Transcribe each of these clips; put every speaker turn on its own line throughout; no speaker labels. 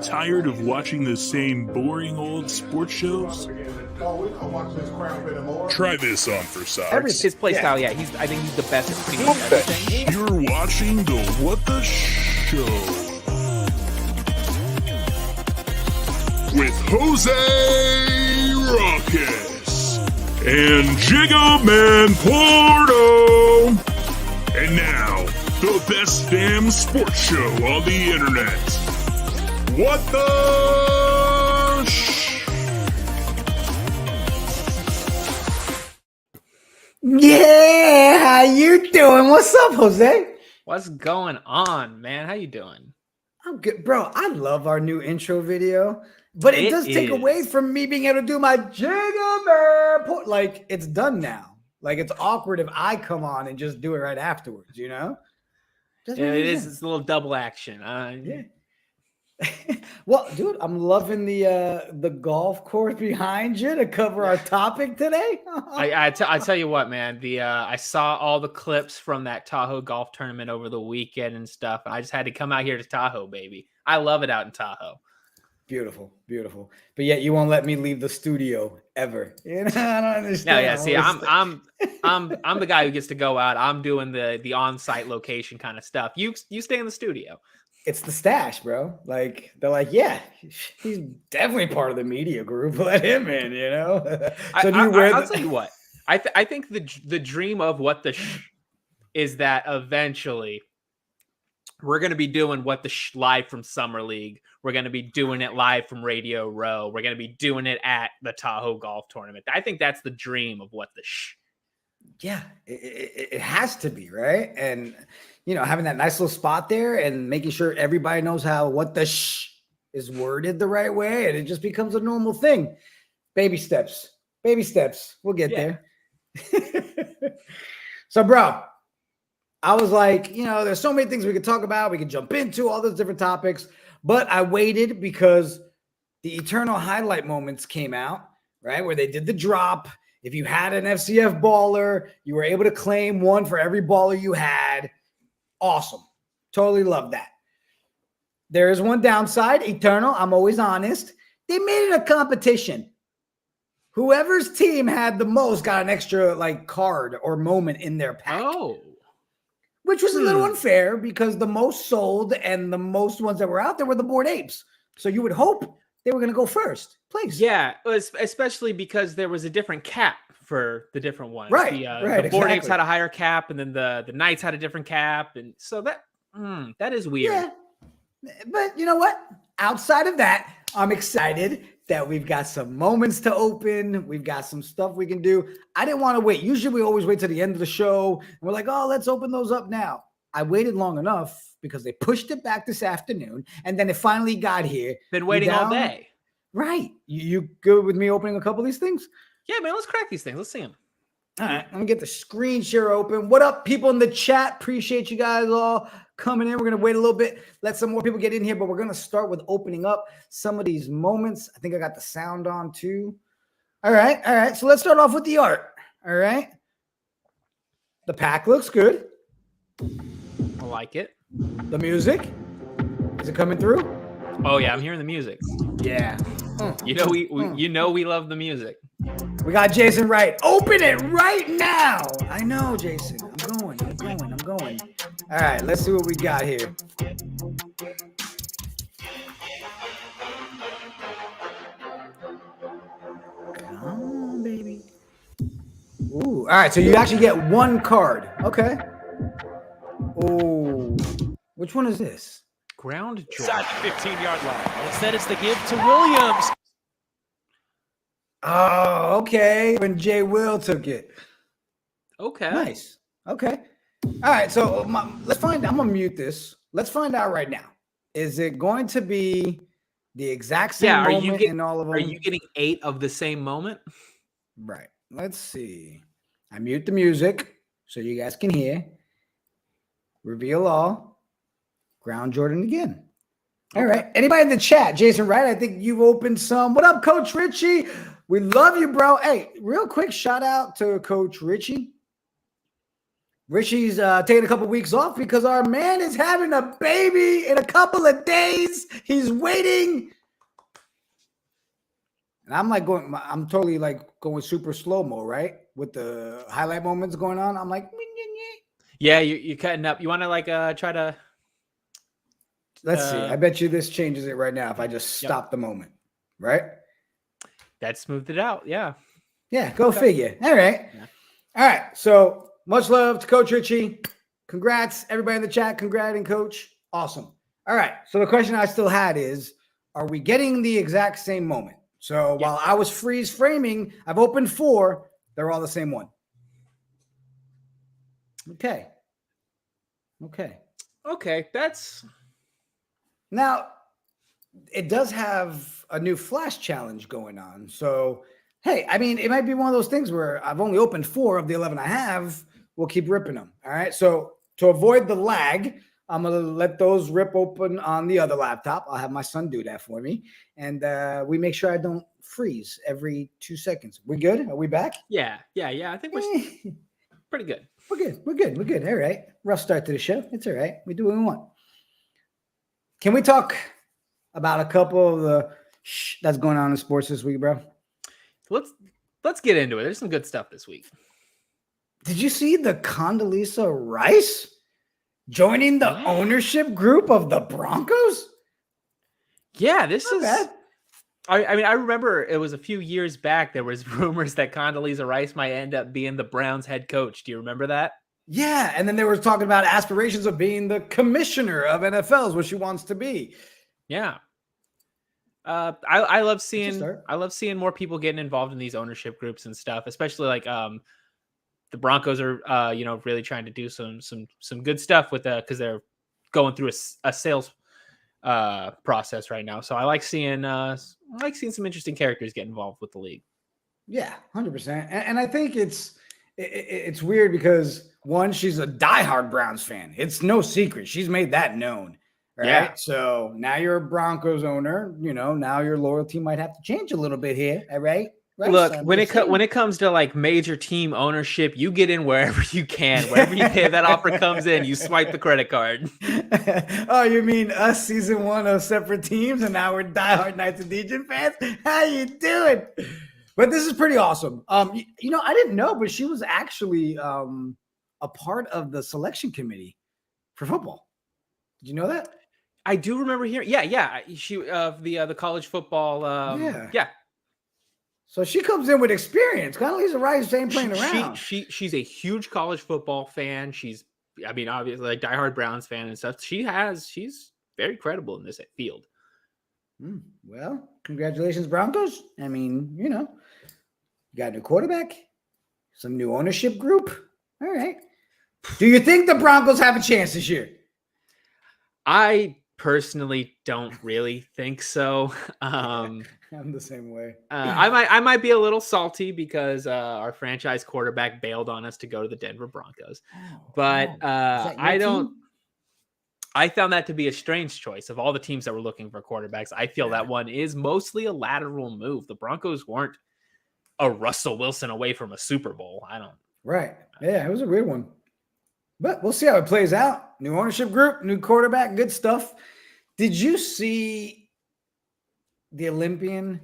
Tired of watching the same boring old sports shows? Try this on for size.
His play style, I think he's the best at creating everything.
You're watching the What the Show with Jose Ruckus and JiggaMan Porto. And now, the best damn sports show on the internet. What the
Yeah, how you doing? What's up, Jose?
What's going on, man? How you doing?
I'm good, bro. I love our new intro video, but it does take away from me being able to do my JiggaMan. Like, it's done now. Like, it's awkward if I come on and just do it right afterwards, you know?
It is. It's a little double action.
Yeah. Well, dude, I'm loving the golf course behind you to cover our topic today.
I tell you what, man. I saw all the clips from that Tahoe golf tournament over the weekend and stuff. And I just had to come out here to Tahoe, baby. I love it out in Tahoe.
Beautiful, beautiful. But yet you won't let me leave the studio ever. You know, I don't understand.
No, yeah. See, I'm the guy who gets to go out. I'm doing the on-site location kind of stuff. You stay in the studio.
It's the stash, bro. Like, they're like, yeah, he's definitely part of the media group. Let him in, you know? So
I'll tell you what. I think the dream of What the is that eventually we're going to be doing What the live from Summer League. We're going to be doing it live from Radio Row. We're going to be doing it at the Tahoe Golf Tournament. I think that's the dream of What the
Yeah, it has to be, right? And, you know, having that nice little spot there and making sure everybody knows how what the is worded the right way, and it just becomes a normal thing. Baby steps. We'll get there. So, bro, I was like, you know, there's so many things we could talk about. We could jump into all those different topics, but I waited because the Eternal highlight moments came out, right, where they did the drop. If you had an FCF baller, you were able to claim one for every baller you had. Awesome. Totally love that. There is one downside, Eternal. I'm always honest. They made it a competition. Whoever's team had the most got an extra like card or moment in their pack.
Oh.
Which was a little unfair because the most sold and the most ones that were out there were the Bored Apes. So you would hope they were going to go first. Please.
Yeah, especially because there was a different cap for the different ones.
Right,
the Bored Apes had a higher cap, and then the Knights had a different cap, and so that is weird.
Yeah, but you know what? Outside of that, I'm excited that we've got some moments to open. We've got some stuff we can do. I didn't want to wait. Usually we always wait to the end of the show. And we're like, oh, let's open those up now. I waited long enough because they pushed it back this afternoon, and then it finally got here.
Been waiting all day.
Right. You good with me opening a couple of these things?
Yeah, man, let's crack these things. Let's see them.
All right, I'm going to get the screen share open. What up, people in the chat? Appreciate you guys all coming in. We're going to wait a little bit, let some more people get in here, but we're going to start with opening up some of these moments. I think I got the sound on too. All right. So let's start off with the art. All right. The pack looks good.
I like it.
The music. Is it coming through?
Oh, yeah, I'm hearing the music.
Yeah.
You know we love the music.
We got Jason Wright. Open it right now. I know, Jason. I'm going. All right, let's see what we got here. Come on, baby. Ooh, all right, so you actually get one card. Okay. Oh, which one is this?
Ground
inside the 15-yard line. Instead, it's the give to Williams.
Oh, okay. When Jay Will took it.
Okay.
Nice. Okay. All right. So let's find out. I'm going to mute this. Let's find out right now. Is it going to be the exact same moment in all of them?
Are you getting 8 of the same moment?
Right. Let's see. I mute the music so you guys can hear. Reveal all. Ground Jordan again. All right. Anybody in the chat? Jason Wright, I think you've opened some. What up, Coach Richie? We love you, bro. Hey, real quick shout out to Coach Richie. Richie's taking a couple weeks off because our man is having a baby in a couple of days. He's waiting. And I'm totally like going super slow-mo, right? With the highlight moments going on. I'm like,
yeah, you're cutting up. You want to like try to.
Let's see. I bet you this changes it right now if I just stop the moment, right?
That smoothed it out. Yeah.
Yeah, go figure. All right. Yeah. All right. So much love to Coach Richie. Congrats, everybody in the chat. Congrats, Coach. Awesome. All right. So the question I still had is, are we getting the exact same moment? So while I was freeze framing, I've opened 4. They're all the same one. Okay.
That's
now it does have a new flash challenge going on. So, hey, I mean, it might be one of those things where I've only opened 4 of the 11 I have. We'll keep ripping them. All right. So to avoid the lag, I'm going to let those rip open on the other laptop. I'll have my son do that for me. And we make sure I don't freeze every 2 seconds. We good? Are we back?
Yeah. I think we're pretty good.
We're good. All right. Rough start to the show. It's all right. We do what we want. Can we talk about a couple of the that's going on in sports this week, bro?
Let's get into it. There's some good stuff this week.
Did you see the Condoleezza Rice joining the ownership group of the Broncos?
Yeah, this is bad. I mean, I remember it was a few years back. There was rumors that Condoleezza Rice might end up being the Browns head coach. Do you remember that?
Yeah, and then they were talking about aspirations of being the commissioner of NFL is what she wants to be.
Yeah. I love seeing more people getting involved in these ownership groups and stuff, especially like the Broncos are really trying to do some good stuff with that because they're going through a sales process right now. So I like seeing some interesting characters get involved with the league. Yeah,
100%. And I think it's weird because one, she's a diehard Browns fan. It's no secret. She's made that known. Right. Yeah. So now you're a Broncos owner, now your loyalty might have to change a little bit here. All right. Right,
look, when it comes to like major team ownership, you get in wherever you can. Wherever you pay that offer comes in, you swipe the credit card.
Oh, you mean us season 1 of separate teams, and now we're diehard Knights of Legion fans? How you doing? But this is pretty awesome. I didn't know, but she was actually a part of the selection committee for football. Did you know that?
I do remember hearing. Yeah. She the college football. Yeah.
So she comes in with experience. Condoleezza Rice ain't playing around.
She's a huge college football fan. She's obviously like diehard Browns fan and stuff. She's very credible in this field.
Well, congratulations, Broncos. I mean, you got a new quarterback, some new ownership group. All right. Do you think the Broncos have a chance this year?
I personally don't really think so.
I'm the same way.
I might be a little salty because our franchise quarterback bailed on us to go to the Denver Broncos, but I found that to be a strange choice of all the teams that were looking for quarterbacks. I feel that one is mostly a lateral move. The Broncos weren't a Russell Wilson away from a Super Bowl.
Right. Yeah, it was a weird one. But we'll see how it plays out. New ownership group, new quarterback, good stuff. Did you see the Olympian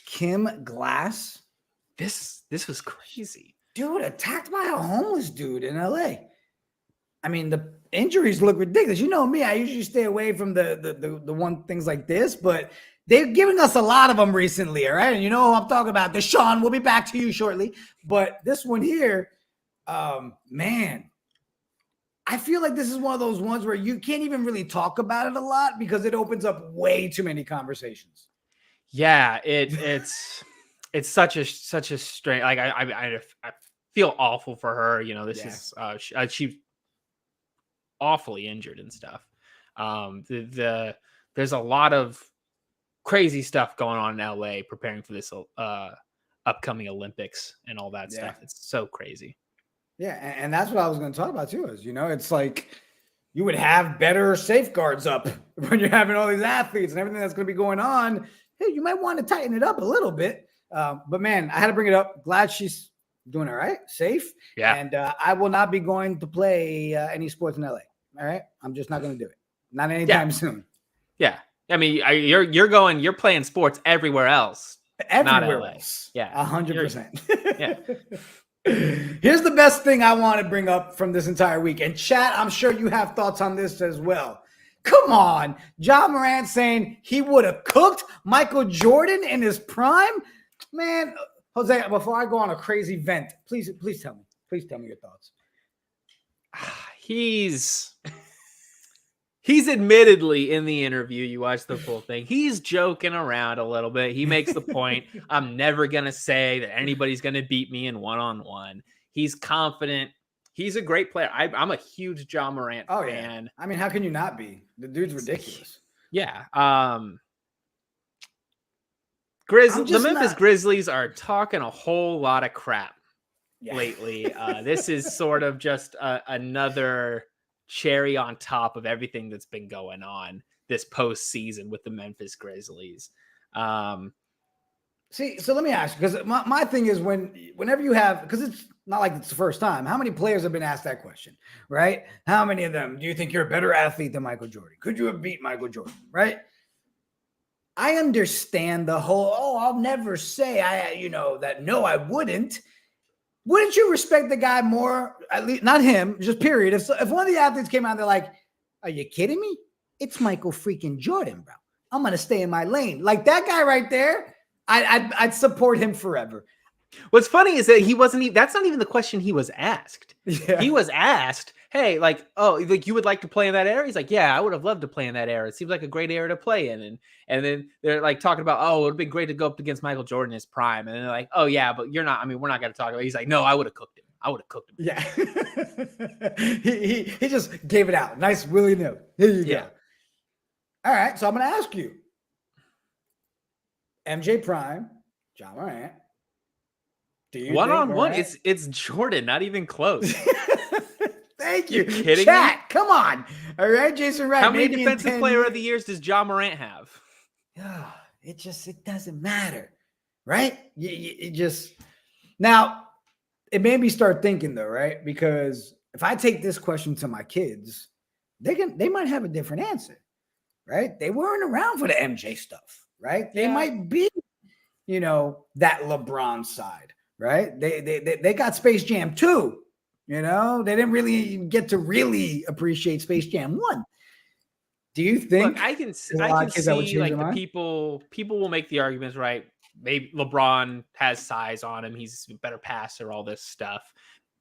Kim Glass?
This was crazy.
Dude, attacked by a homeless dude in LA. I mean, the injuries look ridiculous. You know me, I usually stay away from the one things like this, but they're giving us a lot of them recently, all right? And you know what I'm talking about. Deshaun, we'll be back to you shortly. But this one here, man, I feel like this is one of those ones where you can't even really talk about it a lot because it opens up way too many conversations.
Yeah, it's such a strange. Like I feel awful for her. This is she's awfully injured and stuff. There's a lot of crazy stuff going on in LA preparing for this upcoming Olympics and all that stuff. It's so crazy.
Yeah, and that's what I was going to talk about too. Is it's like you would have better safeguards up when you're having all these athletes and everything that's going to be going on. Hey, you might want to tighten it up a little bit. But man, I had to bring it up. Glad she's Doing all right, safe.
Yeah.
And I will not be going to play any sports in LA. All right. I'm just not going to do it. Not anytime soon.
Yeah. I mean, you're playing sports everywhere else.
Everywhere
not LA.
else.
Yeah.
100%.
Yeah.
Here's the best thing I want to bring up from this entire week. And chat, I'm sure you have thoughts on this as well. Come on. Ja Morant saying he would have cooked Michael Jordan in his prime. Man, Jose, before I go on a crazy vent, please tell me. Please tell me your thoughts.
He's admittedly in the interview, you watch the full thing, he's joking around a little bit. He makes the point, I'm never going to say that anybody's going to beat me in one-on-one. He's confident. He's a great player. I'm a huge Ja Morant fan.
I mean, how can you not be? The dude's ridiculous.
Yeah. The Memphis Grizzlies are talking a whole lot of crap lately. This is sort of just another cherry on top of everything that's been going on this postseason with the Memphis Grizzlies.
See, so let me ask you, because my thing is whenever you have, because it's not like it's the first time, how many players have been asked that question, right? How many of them do you think you're a better athlete than Michael Jordan? Could you have beat Michael Jordan, right? I understand the whole, I'll never say that no, I wouldn't. Wouldn't you respect the guy more? At least not him, just period. If one of the athletes came out, they're like, "Are you kidding me? It's Michael freaking Jordan, bro. I'm gonna stay in my lane." Like that guy right there, I'd support him forever.
What's funny is that he wasn't. That's not even the question he was asked.
Yeah.
He was asked, "Hey, you would like to play in that era?" He's like, "Yeah, I would have loved to play in that era. It seems like a great era to play in." And then they're like talking about, "Oh, it would have been great to go up against Michael Jordan in his prime." And they're like, "Oh yeah, but you're not. I mean, we're not going to talk about it." He's like, "No, I would have cooked him. I would have cooked him."
Yeah. he just gave it out. Nice willy-nilly. Here you go. All right, so I'm going to ask you. MJ Prime, Ja Morant.
One-on-one, it's Jordan, not even close.
Thank you.
You kidding
Chat,
me?
come on. All right, Jason Wright.
How many defensive player of the years does Ja Morant have?
It doesn't matter, right? It just now it made me start thinking though, right? Because if I take this question to my kids, they might have a different answer, right? They weren't around for the MJ stuff, right? They might be, that LeBron side, right? They got Space Jam 2. They didn't really get to really appreciate Space Jam 1. Do you think?
Look, I can see like the people will make the arguments, right? Maybe LeBron has size on him. He's a better passer, all this stuff.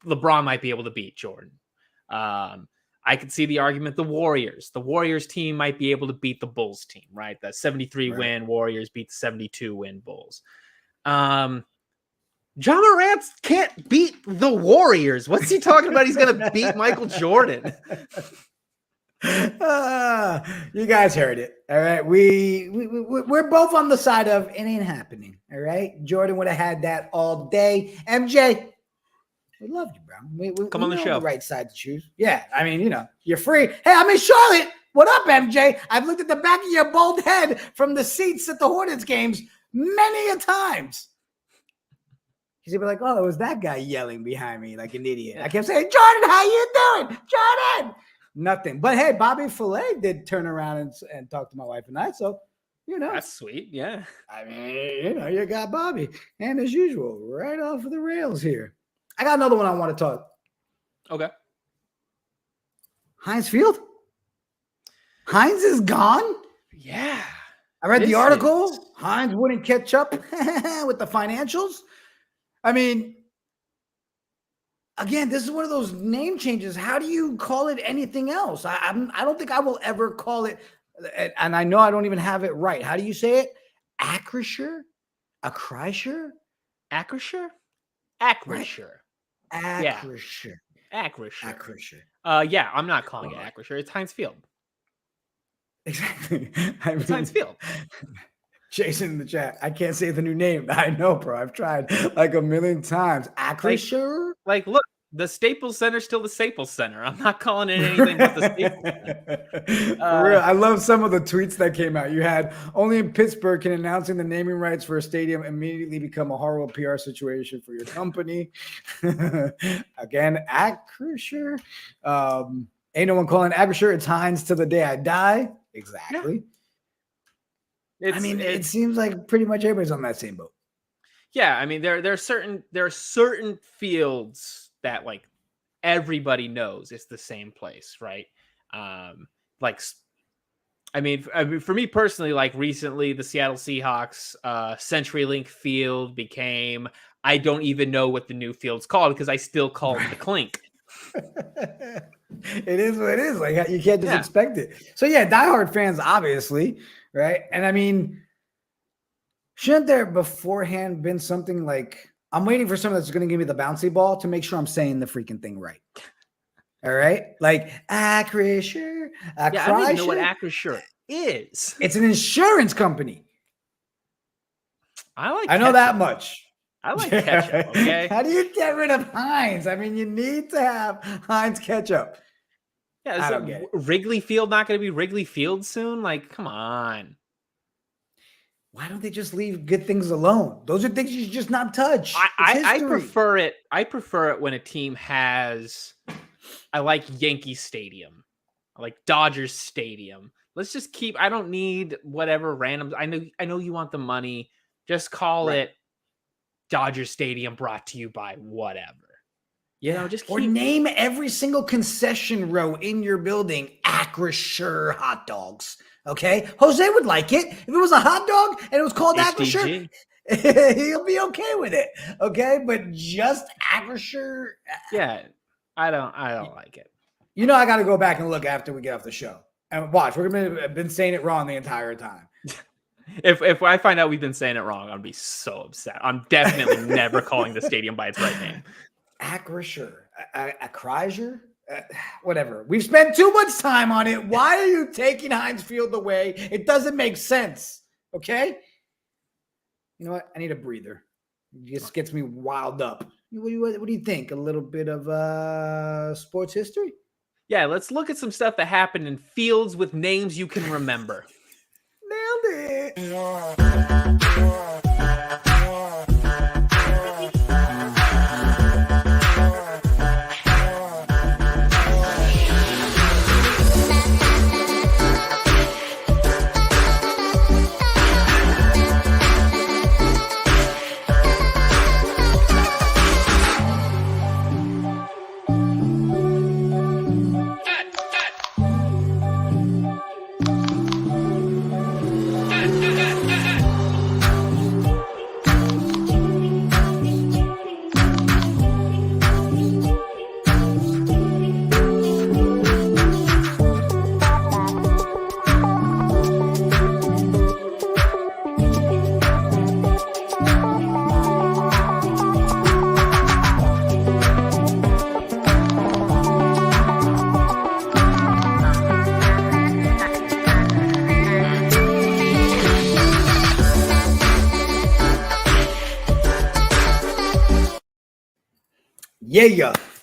LeBron might be able to beat Jordan. I could see the argument, the Warriors team might be able to beat the Bulls team, right? The 73 win Warriors beat the 72 win Bulls. Ja Morant can't beat the Warriors. What's he talking about? He's going to beat Michael Jordan.
You guys heard it. All right. We're both on the side of it ain't happening. All right. Jordan would have had that all day. MJ, we love you, bro.
Come on the show.
The right side to choose. Yeah. I mean, you're free. Hey, I'm in Charlotte. What up, MJ? I've looked at the back of your bald head from the seats at the Hornets games many a times. He's gonna be like, "Oh, it was that guy yelling behind me like an idiot." I kept saying, "Jordan, how you doing, Jordan?" Nothing. But hey, Bobby Fillet did turn around and talk to my wife and I. So,
that's sweet. Yeah.
I mean, you got Bobby, and as usual, right off of the rails here. I got another one I want to talk.
Okay.
Heinz Field. Heinz is gone.
Yeah.
I read the article. Heinz wouldn't catch up with the financials. I mean, again, this is one of those name changes. How do you call it anything else? I don't think I will ever call it, and I know I don't even have it right. How do you say it? Acrisure? Acrisure?
Acrisure? Acrisure.
Acrisure.
Yeah. Acrisure.
Acrisure.
Yeah, I'm not calling it Acrisure. It's Heinz Field.
Exactly.
It's Heinz Field.
Jason in the chat. I can't say the new name. I know, bro. I've tried like a million times. Acrisure?
Look, the Staples Center's still the Staples Center. I'm not calling it anything but the Staples Center.
For real, I love some of the tweets that came out. You had only in Pittsburgh can announcing the naming rights for a stadium immediately become a horrible PR situation for your company. Again, Acrisure. Ain't no one calling Acrisure. It's Heinz till the day I die. Exactly.
Yeah.
It seems like pretty much everybody's on that same boat.
Yeah, I mean, there are certain fields that like everybody knows it's the same place, right? Like, I mean, for me personally, like recently, the Seattle Seahawks CenturyLink Field became. I don't even know what the new field's called because I still call it the Clink.
It is what it is. Like you can't just expect it. So yeah, diehard fans, obviously, right? And I mean, shouldn't there beforehand been something like I'm waiting for someone that's going to give me the bouncy ball to make sure I'm saying the freaking thing right. All right, like Acrisure.
I don't even know what Acrisure is.
It's an insurance company.
I
know that much.
I like ketchup. Okay.
How do you get rid of Heinz? I mean, you need to have Heinz ketchup.
Yeah, is Wrigley Field not going to be Wrigley Field soon? Like, come on.
Why don't they just leave good things alone? Those are things you should just not touch.
I prefer it. I prefer it when a team has. I like Yankee Stadium. I like Dodgers Stadium. Let's just keep. I don't need whatever random. I know you want the money. Just call it Dodger Stadium, brought to you by whatever.
Yeah, or name every single concession row in your building Acrisure hot dogs. Okay, Jose would like it if it was a hot dog and it was called Acrisure. He'll be okay with it. Okay, but just Acrisure.
Yeah, I don't like it.
You know, I got to go back and look after we get off the show and watch. We're gonna have been saying it wrong the entire time.
If I find out we've been saying it wrong, I'll be so upset. I'm definitely never calling the stadium by its right name.
Acrisure, Acrisure, whatever. We've spent too much time on it. Why are you taking Heinz Field away? It doesn't make sense. Okay. You know what? I need a breather. It just gets me riled up. What do you think? A little bit of sports history?
Yeah, let's look at some stuff that happened in fields with names you can remember.
Nailed it. Yeah.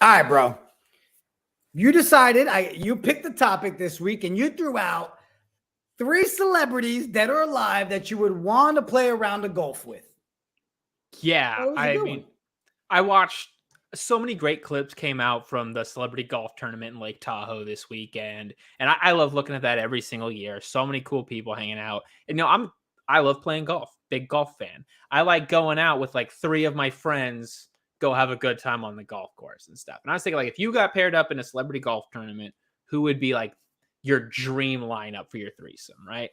All right, bro. You decided, you picked the topic this week and you threw out 3 celebrities that are alive that you would want to play around a golf with.
Yeah, I mean, I watched so many great clips came out from the celebrity golf tournament in Lake Tahoe this weekend. And I love looking at that every single year. So many cool people hanging out. And I love playing golf. Big golf fan. I like going out with like 3 of my friends, go have a good time on the golf course and stuff. And I was thinking, like, if you got paired up in a celebrity golf tournament, who would be like your dream lineup for your threesome, right?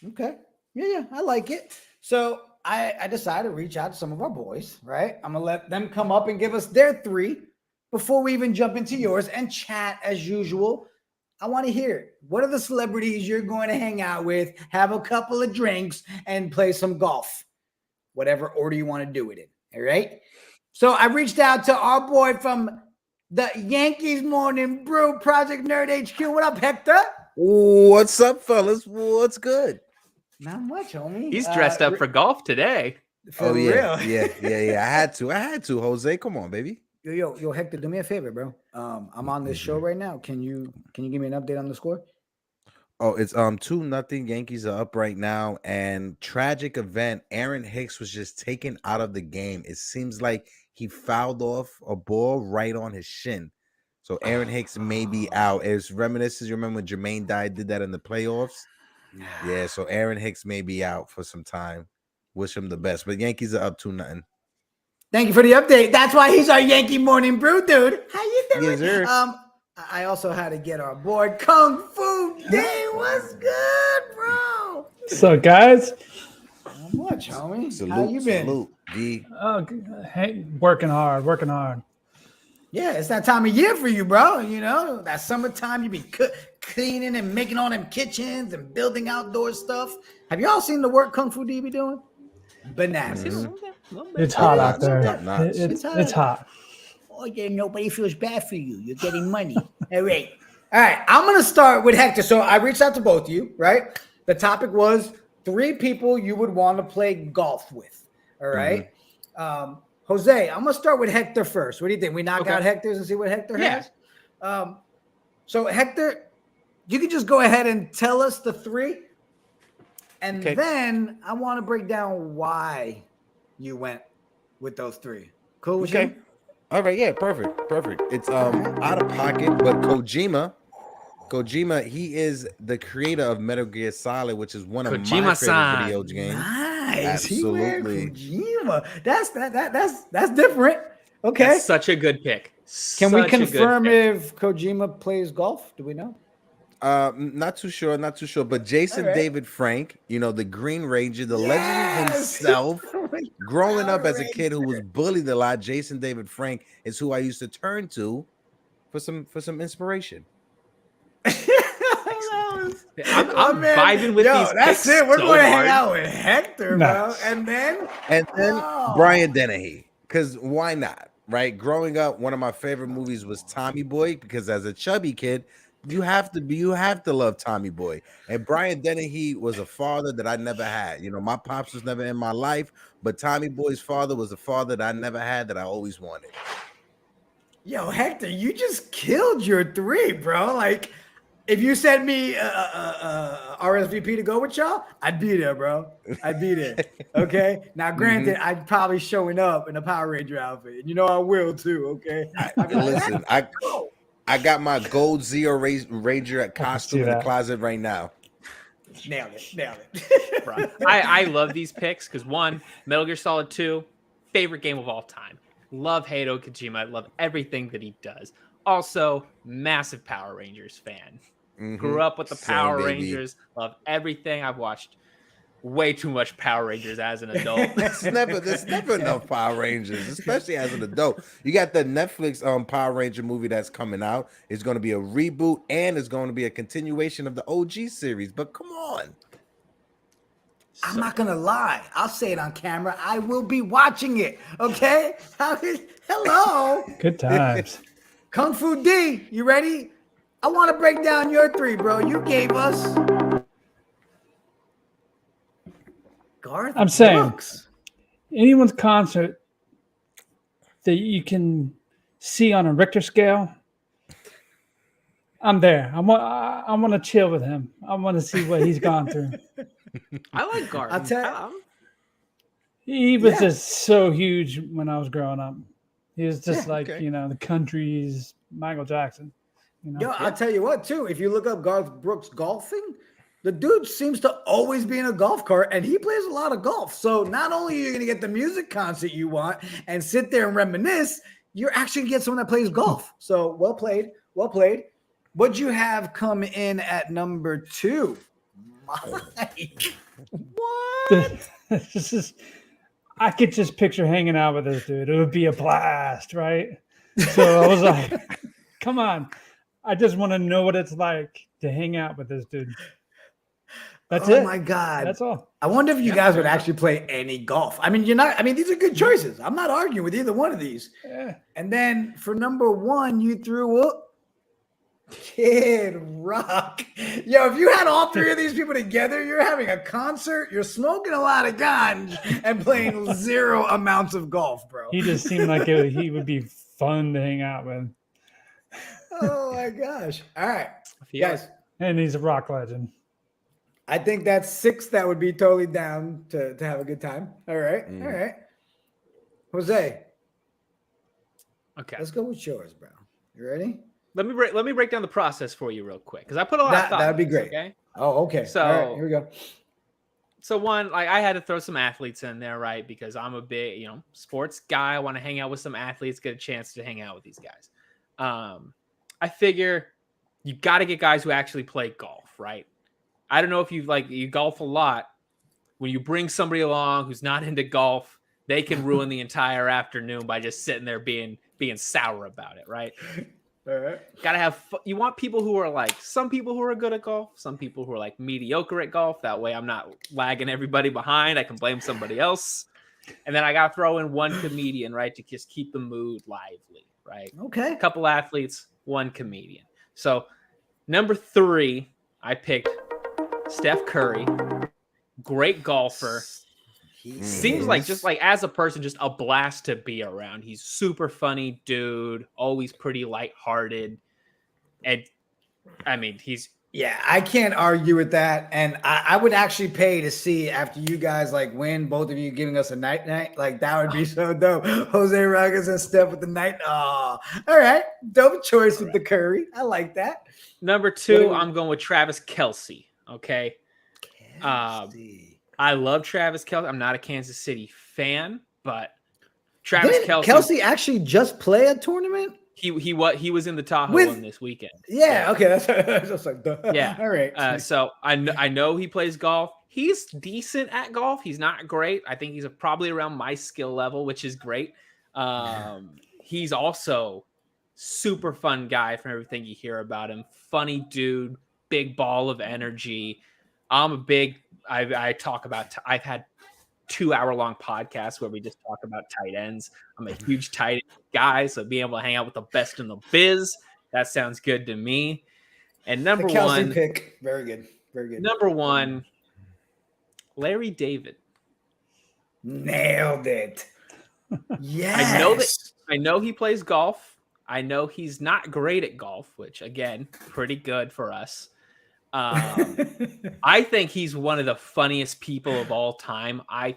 Okay. Yeah, I like it. So I decided to reach out to some of our boys, right? I'm going to let them come up and give us their 3 before we even jump into yours and chat as usual. I want to hear it. What are the celebrities you're going to hang out with, have a couple of drinks, and play some golf? Whatever order you want to do it in. All right? So I reached out to our boy from the Yankees Morning Brew, Project Nerd HQ. What up, Hector?
What's up, fellas? What's good?
Not much, homie.
He's dressed up for golf today.
For real.
Yeah. I had to, Jose. Come on, baby.
Yo, Hector, do me a favor, bro. I'm on this show right now. Can you give me an update on the score?
Oh, it's 2-0. Yankees are up right now. And tragic event, Aaron Hicks was just taken out of the game. It seems like he fouled off a ball right on his shin. So Aaron Hicks may be out. It's reminiscent. You remember when Jermaine Dye did that in the playoffs? Yeah, so Aaron Hicks may be out for some time. Wish him the best. But Yankees are up 2-0.
Thank you for the update. That's why he's our Yankee Morning Brew, dude. How you doing?
Yes, sir.
I also had to get our boy Kung Fu D. What's good, bro?
So, guys,
Not much, homie.
Salute,
How you been?
salute, D.
hey, working hard.
Yeah, it's that time of year for you, bro. You know, that summertime, you be cleaning and making all them kitchens and building outdoor stuff. Have y'all seen the work Kung Fu D be doing? Bananas.
It's hot out there.
Top notch.
It's hot.
Oh, yeah, nobody feels bad for you. You're getting money. All right. I'm going to start with Hector. So I reached out to both of you, right? The topic was 3 people you would want to play golf with. All right. Jose, I'm going to start with Hector first. What do you think? We knock out Hector's and see what Hector has? So Hector, you can just go ahead and tell us the 3. And then I want to break down why you went with those 3. Cool with you?
All right, yeah, perfect. It's out of pocket, but Kojima, he is the creator of Metal Gear Solid, which is one of my favorite video games.
Nice.
Absolutely.
Kojima. That's different. Okay.
That's such a good pick.
Can we confirm if Kojima plays golf? Do we know?
Not too sure, but Jason David Frank, the Green Ranger, the legend himself. Growing up as a kid who was bullied a lot, Jason David Frank is who I used to turn to for some inspiration.
I'm vibing with these.
That's
picks
it. We're
so
going to
hard.
hang out with Hector, bro. And then
Brian Dennehy, because why not? Right? Growing up, one of my favorite movies was Tommy Boy, because as a chubby kid, you have to love Tommy Boy. And Brian Dennehy was a father that I never had. My pops was never in my life, but Tommy Boy's father was a father that I never had that I always wanted.
Yo, Hector, you just killed your 3, bro. Like, if you sent me RSVP to go with y'all, I'd be there, bro. I'd be there. Okay. Now, granted, I'd probably showing up in a Power Ranger outfit. I will too. Okay.
Listen, I got my gold Zeo Ranger costume in the closet right now.
Nailed it.
Bro. I love these picks because 1, Metal Gear Solid 2, favorite game of all time. Love Hideo Kojima. I love everything that he does. Also, massive Power Rangers fan. Grew up with the Power Rangers. Love everything. I've watched way too much Power Rangers as an adult.
There's never enough Power Rangers, especially as an adult. You got the Netflix Power Ranger movie that's coming out. It's going to be a reboot and it's going to be a continuation of the OG series. But come on.
I'm not going to lie. I'll say it on camera. I will be watching it. Okay? Hello.
Good times.
Kung Fu D, you ready? I want to break down your 3, bro. You gave us Garth
I'm saying
Brooks.
Anyone's concert that you can see on a Richter scale, I'm there. I want to chill with him. I want to see what he's gone through.
I like Garth.
I'll tell you.
He was just so huge when I was growing up. He was just the country's Michael Jackson.
I'll tell you what, too. If you look up Garth Brooks golfing, the dude seems to always be in a golf cart, and he plays a lot of golf. So not only are you going to get the music concert you want and sit there and reminisce, you're actually going to get someone that plays golf. So well played. What'd you have come in at number 2? Mike. What?
I could just picture hanging out with this dude. It would be a blast, right? So I was like, come on. I just want to know what it's like to hang out with this dude. That's it.
Oh my God.
That's all.
I wonder if you guys would actually play any golf. These are good choices. I'm not arguing with either one of these.
Yeah.
And then for number 1, you threw up Kid Rock. Yo, if you had all three of these people together, you're having a concert, you're smoking a lot of ganj, and playing zero amounts of golf, bro.
He just seemed like he would be fun to hang out with.
Oh my gosh. All right. Guys,
And he's a rock legend.
I think that's 6 that would be totally down to have a good time. All right. All right. Jose.
Okay.
Let's go with yours, bro. You ready?
Let me break down the process for you real quick because I put a lot of thought.
That would be
into this,
great.
Okay.
Oh, okay.
So
all right, here we go.
So one, like I had to throw some athletes in there, right? Because I'm a big, sports guy. I want to hang out with some athletes, get a chance to hang out with these guys. I figure you got to get guys who actually play golf, right? I don't know if you golf a lot. When you bring somebody along who's not into golf, they can ruin the entire afternoon by just sitting there being sour about it, right?
All right.
Gotta have you want people who are like some people who are good at golf, some people who are like mediocre at golf. That way I'm not lagging everybody behind. I can blame somebody else. And then I gotta throw in one comedian, right? To just keep the mood lively, right?
Okay.
A couple athletes, one comedian. So number 3, I picked Steph Curry. Great golfer. Seems like just like as a person, just a blast to be around. He's super funny dude, always pretty lighthearted. And I mean,
Yeah, I can't argue with that. And I would actually pay to see after you guys like win, both of you giving us a night. Like that would be so dope. Jose Ruckus and Steph with the night. Oh, all right. Dope choice with the Curry. I like that.
number 2, I'm going with Travis Kelce. Okay. I love Travis Kelce. I'm not a Kansas City fan, but Travis Kelce.
Kelce actually just play a tournament?
He was in the Tahoe one this weekend.
Yeah, okay. That's just like
yeah.
All right.
So I know he plays golf. He's decent at golf. He's not great. I think he's probably around my skill level, which is great. He's also super fun guy from everything you hear about him. Funny dude, big ball of energy. I talk about, I've had 2-hour-long podcasts where we just talk about tight ends. I'm a huge tight end guy, so being able to hang out with the best in the biz, that sounds good to me. And number
the Kelce
1
pick, very good. Very good.
Number 1, Larry David.
Nailed it. Yes.
I know he plays golf. I know he's not great at golf, which again, pretty good for us. I think he's one of the funniest people of all time. I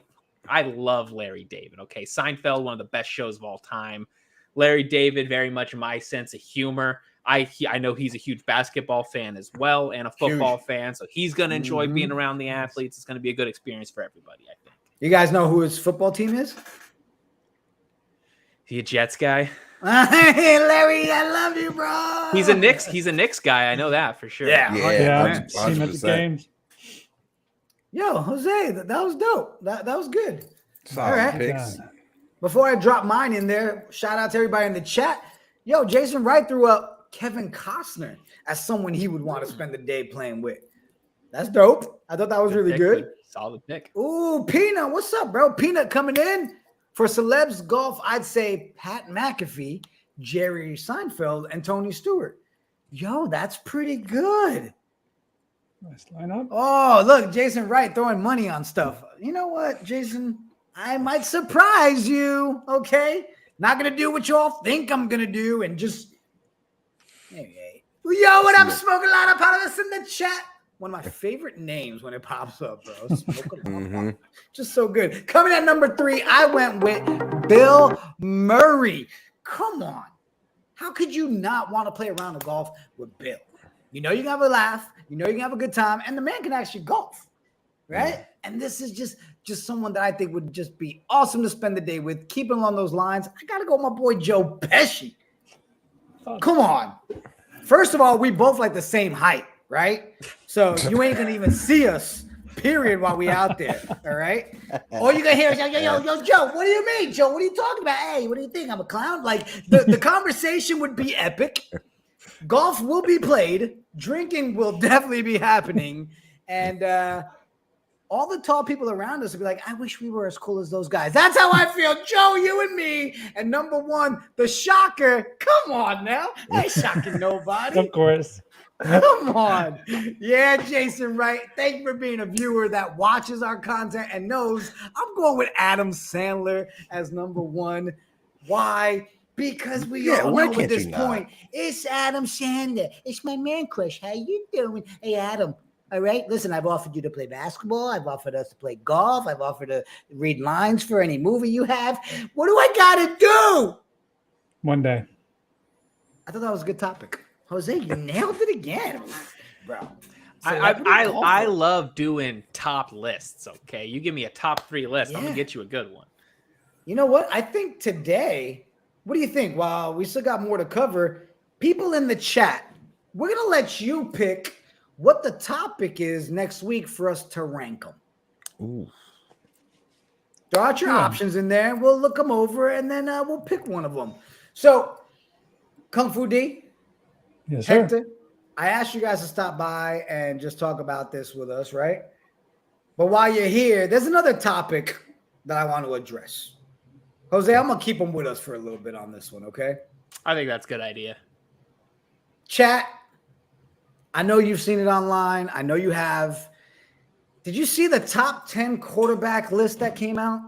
love Larry David. Okay, Seinfeld, one of the best shows of all time. Larry David, very much my sense of humor. I know he's a huge basketball fan as well and a football fan, so he's going to enjoy being around the athletes. It's going to be a good experience for everybody, I think.
You guys know who his football team is?
He a Jets guy?
Hey, Larry, I love you, bro.
He's a Knicks guy. I know that for sure.
Yeah,
100%.
at the games.
Yo, Jose, that was dope. That was good.
Solid
All right.
picks.
Before I drop mine in there, shout out to everybody in the chat. Yo, Jason Wright threw up Kevin Costner as someone he would want to spend the day playing with. That's dope. I thought that was really good.
Solid pick.
Ooh, Peanut, what's up, bro? Peanut coming in. For celebs golf, I'd say Pat McAfee, Jerry Seinfeld, and Tony Stewart. Yo, that's pretty good.
Nice lineup.
Oh, look, Jason Wright throwing money on stuff. You know what, Jason? I might surprise you, okay? Not going to do what you all think I'm going to do and just... Hey. Yo, what up, Smoke a lot of part of this in the chat. One of my favorite names when it pops up, bro. Just so good. Coming at number 3, I went with Bill Murray. Come on. How could you not want to play around the golf with Bill? You know you can have a laugh. You know you can have a good time. And the man can actually golf, right? Yeah. And this is just someone that I think would just be awesome to spend the day with. Keeping along those lines, I got to go with my boy Joe Pesci. Come on. First of all, we both like the same height. Right? So you ain't gonna even see us, period, while we out there. All right. All you gonna hear is yo, Joe, what do you mean, Joe? What are you talking about? Hey, what do you think? I'm a clown? Like the conversation would be epic. Golf will be played, drinking will definitely be happening, and all the tall people around us would be like, I wish we were as cool as those guys. That's how I feel, Joe, you and me. And number one, the shocker. Come on now. I ain't shocking nobody.
Of course.
Come on. Yeah, Jason, right? Thank you for being a viewer that watches our content and knows I'm going with Adam Sandler as number one. Why? Because we all know at this point, it's Adam Sandler. It's my man crush. How you doing? Hey, Adam. All right, listen, I've offered you to play basketball. I've offered us to play golf. I've offered to read lines for any movie you have. What do I got to do?
One day.
I thought that was a good topic. Jose, you nailed it again, bro.
I love doing top lists, okay? You give me a top 3 list, I'm going to get you a good one.
You know what? I think today, what do you think? While we still got more to cover, people in the chat, we're going to let you pick what the topic is next week for us to rank them.
Ooh.
Throw out your options in there. We'll look them over, and then we'll pick one of them. So, Kung Fu D,
yes, sir.
Hector, I asked you guys to stop by and just talk about this with us, right? But while you're here, there's another topic that I want to address. Jose, I'm going to keep them with us for a little bit on this one, okay?
I think that's a good idea.
Chat, I know you've seen it online. I know you have. Did you see the top 10 quarterback list that came out?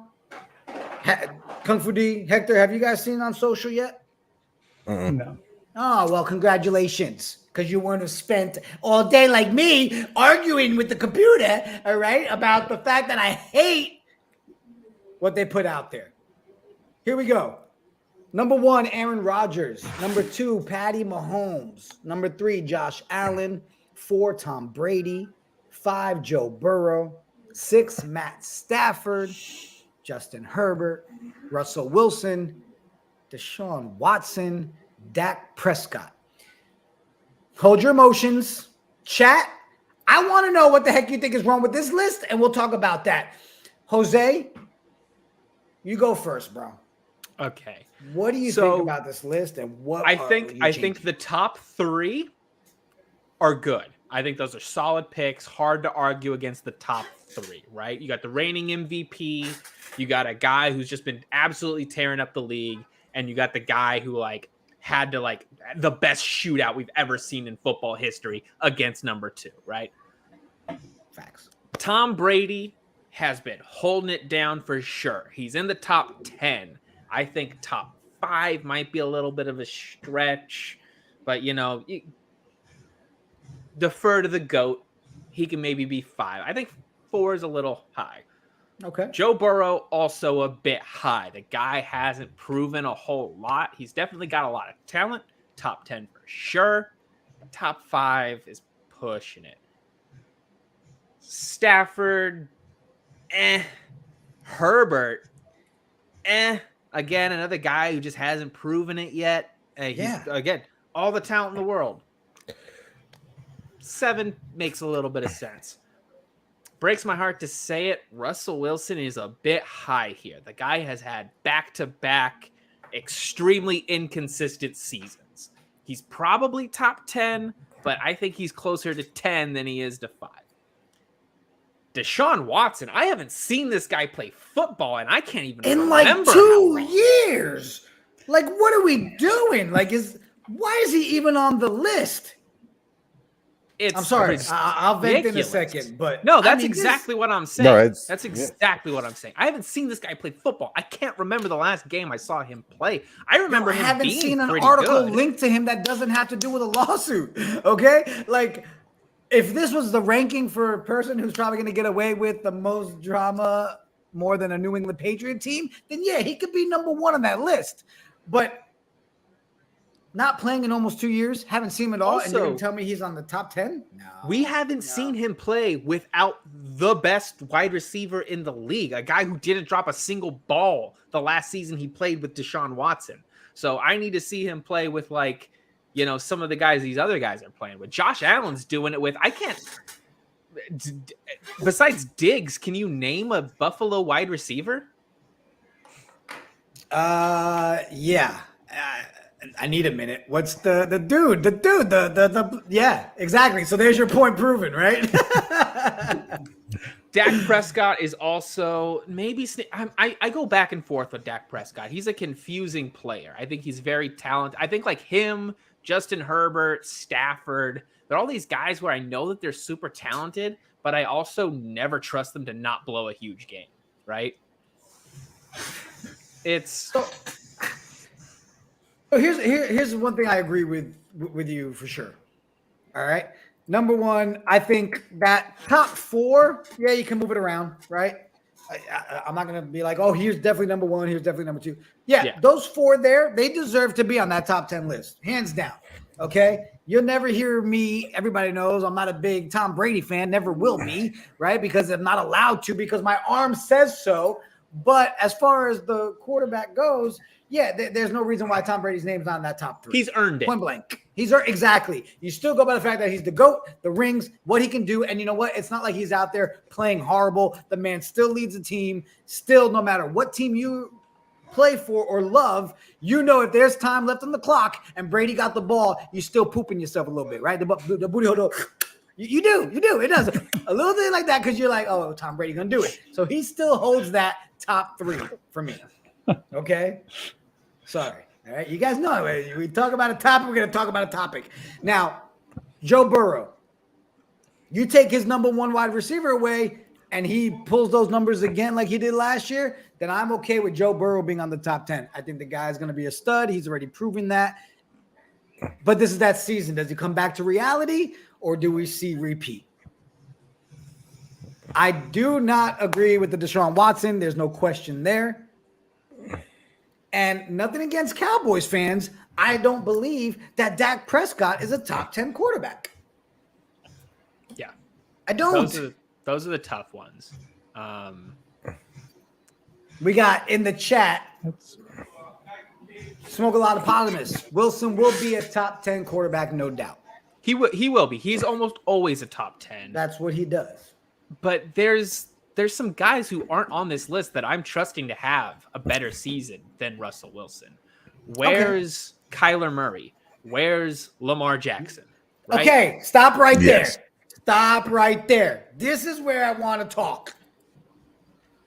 Kung Fu D, Hector, have you guys seen it on social yet?
No.
Oh, well, congratulations, because you wouldn't have spent all day like me arguing with the computer, all right, about the fact that I hate what they put out there. Here we go. Number 1, Aaron Rodgers. Number 2, Patty Mahomes. Number 3, Josh Allen. 4, Tom Brady. 5, Joe Burrow. 6, Matt Stafford. Justin Herbert. Russell Wilson. Deshaun Watson. Dak Prescott. Hold your emotions. Chat, I want to know what the heck you think is wrong with this list, and we'll talk about that. Jose, you go first, bro.
Okay.
What do you think about this list, and what
I think the top 3 are good. I think those are solid picks. Hard to argue against the top 3, right? You got the reigning MVP, you got a guy who's just been absolutely tearing up the league, and you got the guy who had to the best shootout we've ever seen in football history against number 2, right?
Facts.
Tom Brady has been holding it down for sure. He's in the top 10. I think top 5 might be a little bit of a stretch, but defer to the GOAT. He can maybe be 5. I think 4 is a little high.
Okay.
Joe Burrow, also a bit high. The guy hasn't proven a whole lot. He's definitely got a lot of talent. Top 10 for sure. Top 5 is pushing it. Stafford, Herbert, Again, another guy who just hasn't proven it yet. Again, all the talent in the world. 7 makes a little bit of sense. Breaks my heart to say it. Russell Wilson is a bit high here. The guy has had back-to-back extremely inconsistent seasons. He's probably top 10, but I think he's closer to 10 than he is to 5. Deshaun Watson, I haven't seen this guy play football, and I can't even remember.
In 2 years. What are we doing? Why is he even on the list? I'm sorry. I'll vent in a second, but
no, that's exactly what I'm saying.
No,
that's exactly what I'm saying. I haven't seen this guy play football. I can't remember the last game I saw him play. I remember him being
seen an
pretty
article
good.
linked to him that doesn't have to do with a lawsuit. Okay, if this was the ranking for a person who's probably going to get away with the most drama more than a New England Patriot team, then yeah, he could be number 1 on that list. But not playing in almost 2 years, haven't seen him at all, and you're going to tell me he's on the top 10? No.
We haven't seen him play without the best wide receiver in the league, a guy who didn't drop a single ball the last season he played with Deshaun Watson. So I need to see him play with some of the guys these other guys are playing with. Josh Allen's doing it with, I can't, besides Diggs, can you name a Buffalo wide receiver?
Yeah. I need a minute. What's the dude? Yeah, exactly. So there's your point proven, right?
Dak Prescott is also maybe I go back and forth with Dak Prescott. He's a confusing player. I think he's very talented. I think like him, Justin Herbert, Stafford, they're all these guys where I know that they're super talented, but I also never trust them to not blow a huge game, right? So
here's one thing I agree with you for sure. All right. Number one, I think that top 4, yeah, you can move it around, right? I'm not going to be like, oh, here's definitely number 1, here's definitely number 2. Yeah, those 4 there, they deserve to be on that top 10 list, hands down. Okay. You'll never hear me. Everybody knows I'm not a big Tom Brady fan, never will be, right? Because I'm not allowed to, because my arm says so. But as far as the quarterback goes, yeah, there's no reason why Tom Brady's name's not in that top 3.
He's earned it.
Point blank. Exactly. You still go by the fact that he's the GOAT, the rings, what he can do. And you know what? It's not like he's out there playing horrible. The man still leads the team. Still, no matter what team you play for or love, you know if there's time left on the clock and Brady got the ball, you're still pooping yourself a little bit, right? The booty hole. You do. It does a little thing like that because you're like, oh, Tom Brady gonna do it. So he still holds that top 3 for me. Okay. Sorry. All right. You guys know we talk about a topic. We're going to talk about a topic. Now, Joe Burrow, you take his number 1 wide receiver away and he pulls those numbers again like he did last year, then I'm okay with Joe Burrow being on the top 10. I think the guy's going to be a stud. He's already proven that. But this is that season. Does he come back to reality or do we see repeat? I do not agree with the Deshaun Watson. There's no question there. And nothing against Cowboys fans. I don't believe that Dak Prescott is a top 10 quarterback.
Yeah.
I don't.
Those are the tough ones.
We got in the chat, Smoke a lot of Polymus. Wilson will be a top 10 quarterback, no doubt.
He will be. He's almost always a top 10.
That's what he does.
But there's some guys who aren't on this list that I'm trusting to have a better season than Russell Wilson. Where's Kyler Murray? Where's Lamar Jackson? Right?
Okay, stop right there. Stop right there. This is where I want to talk.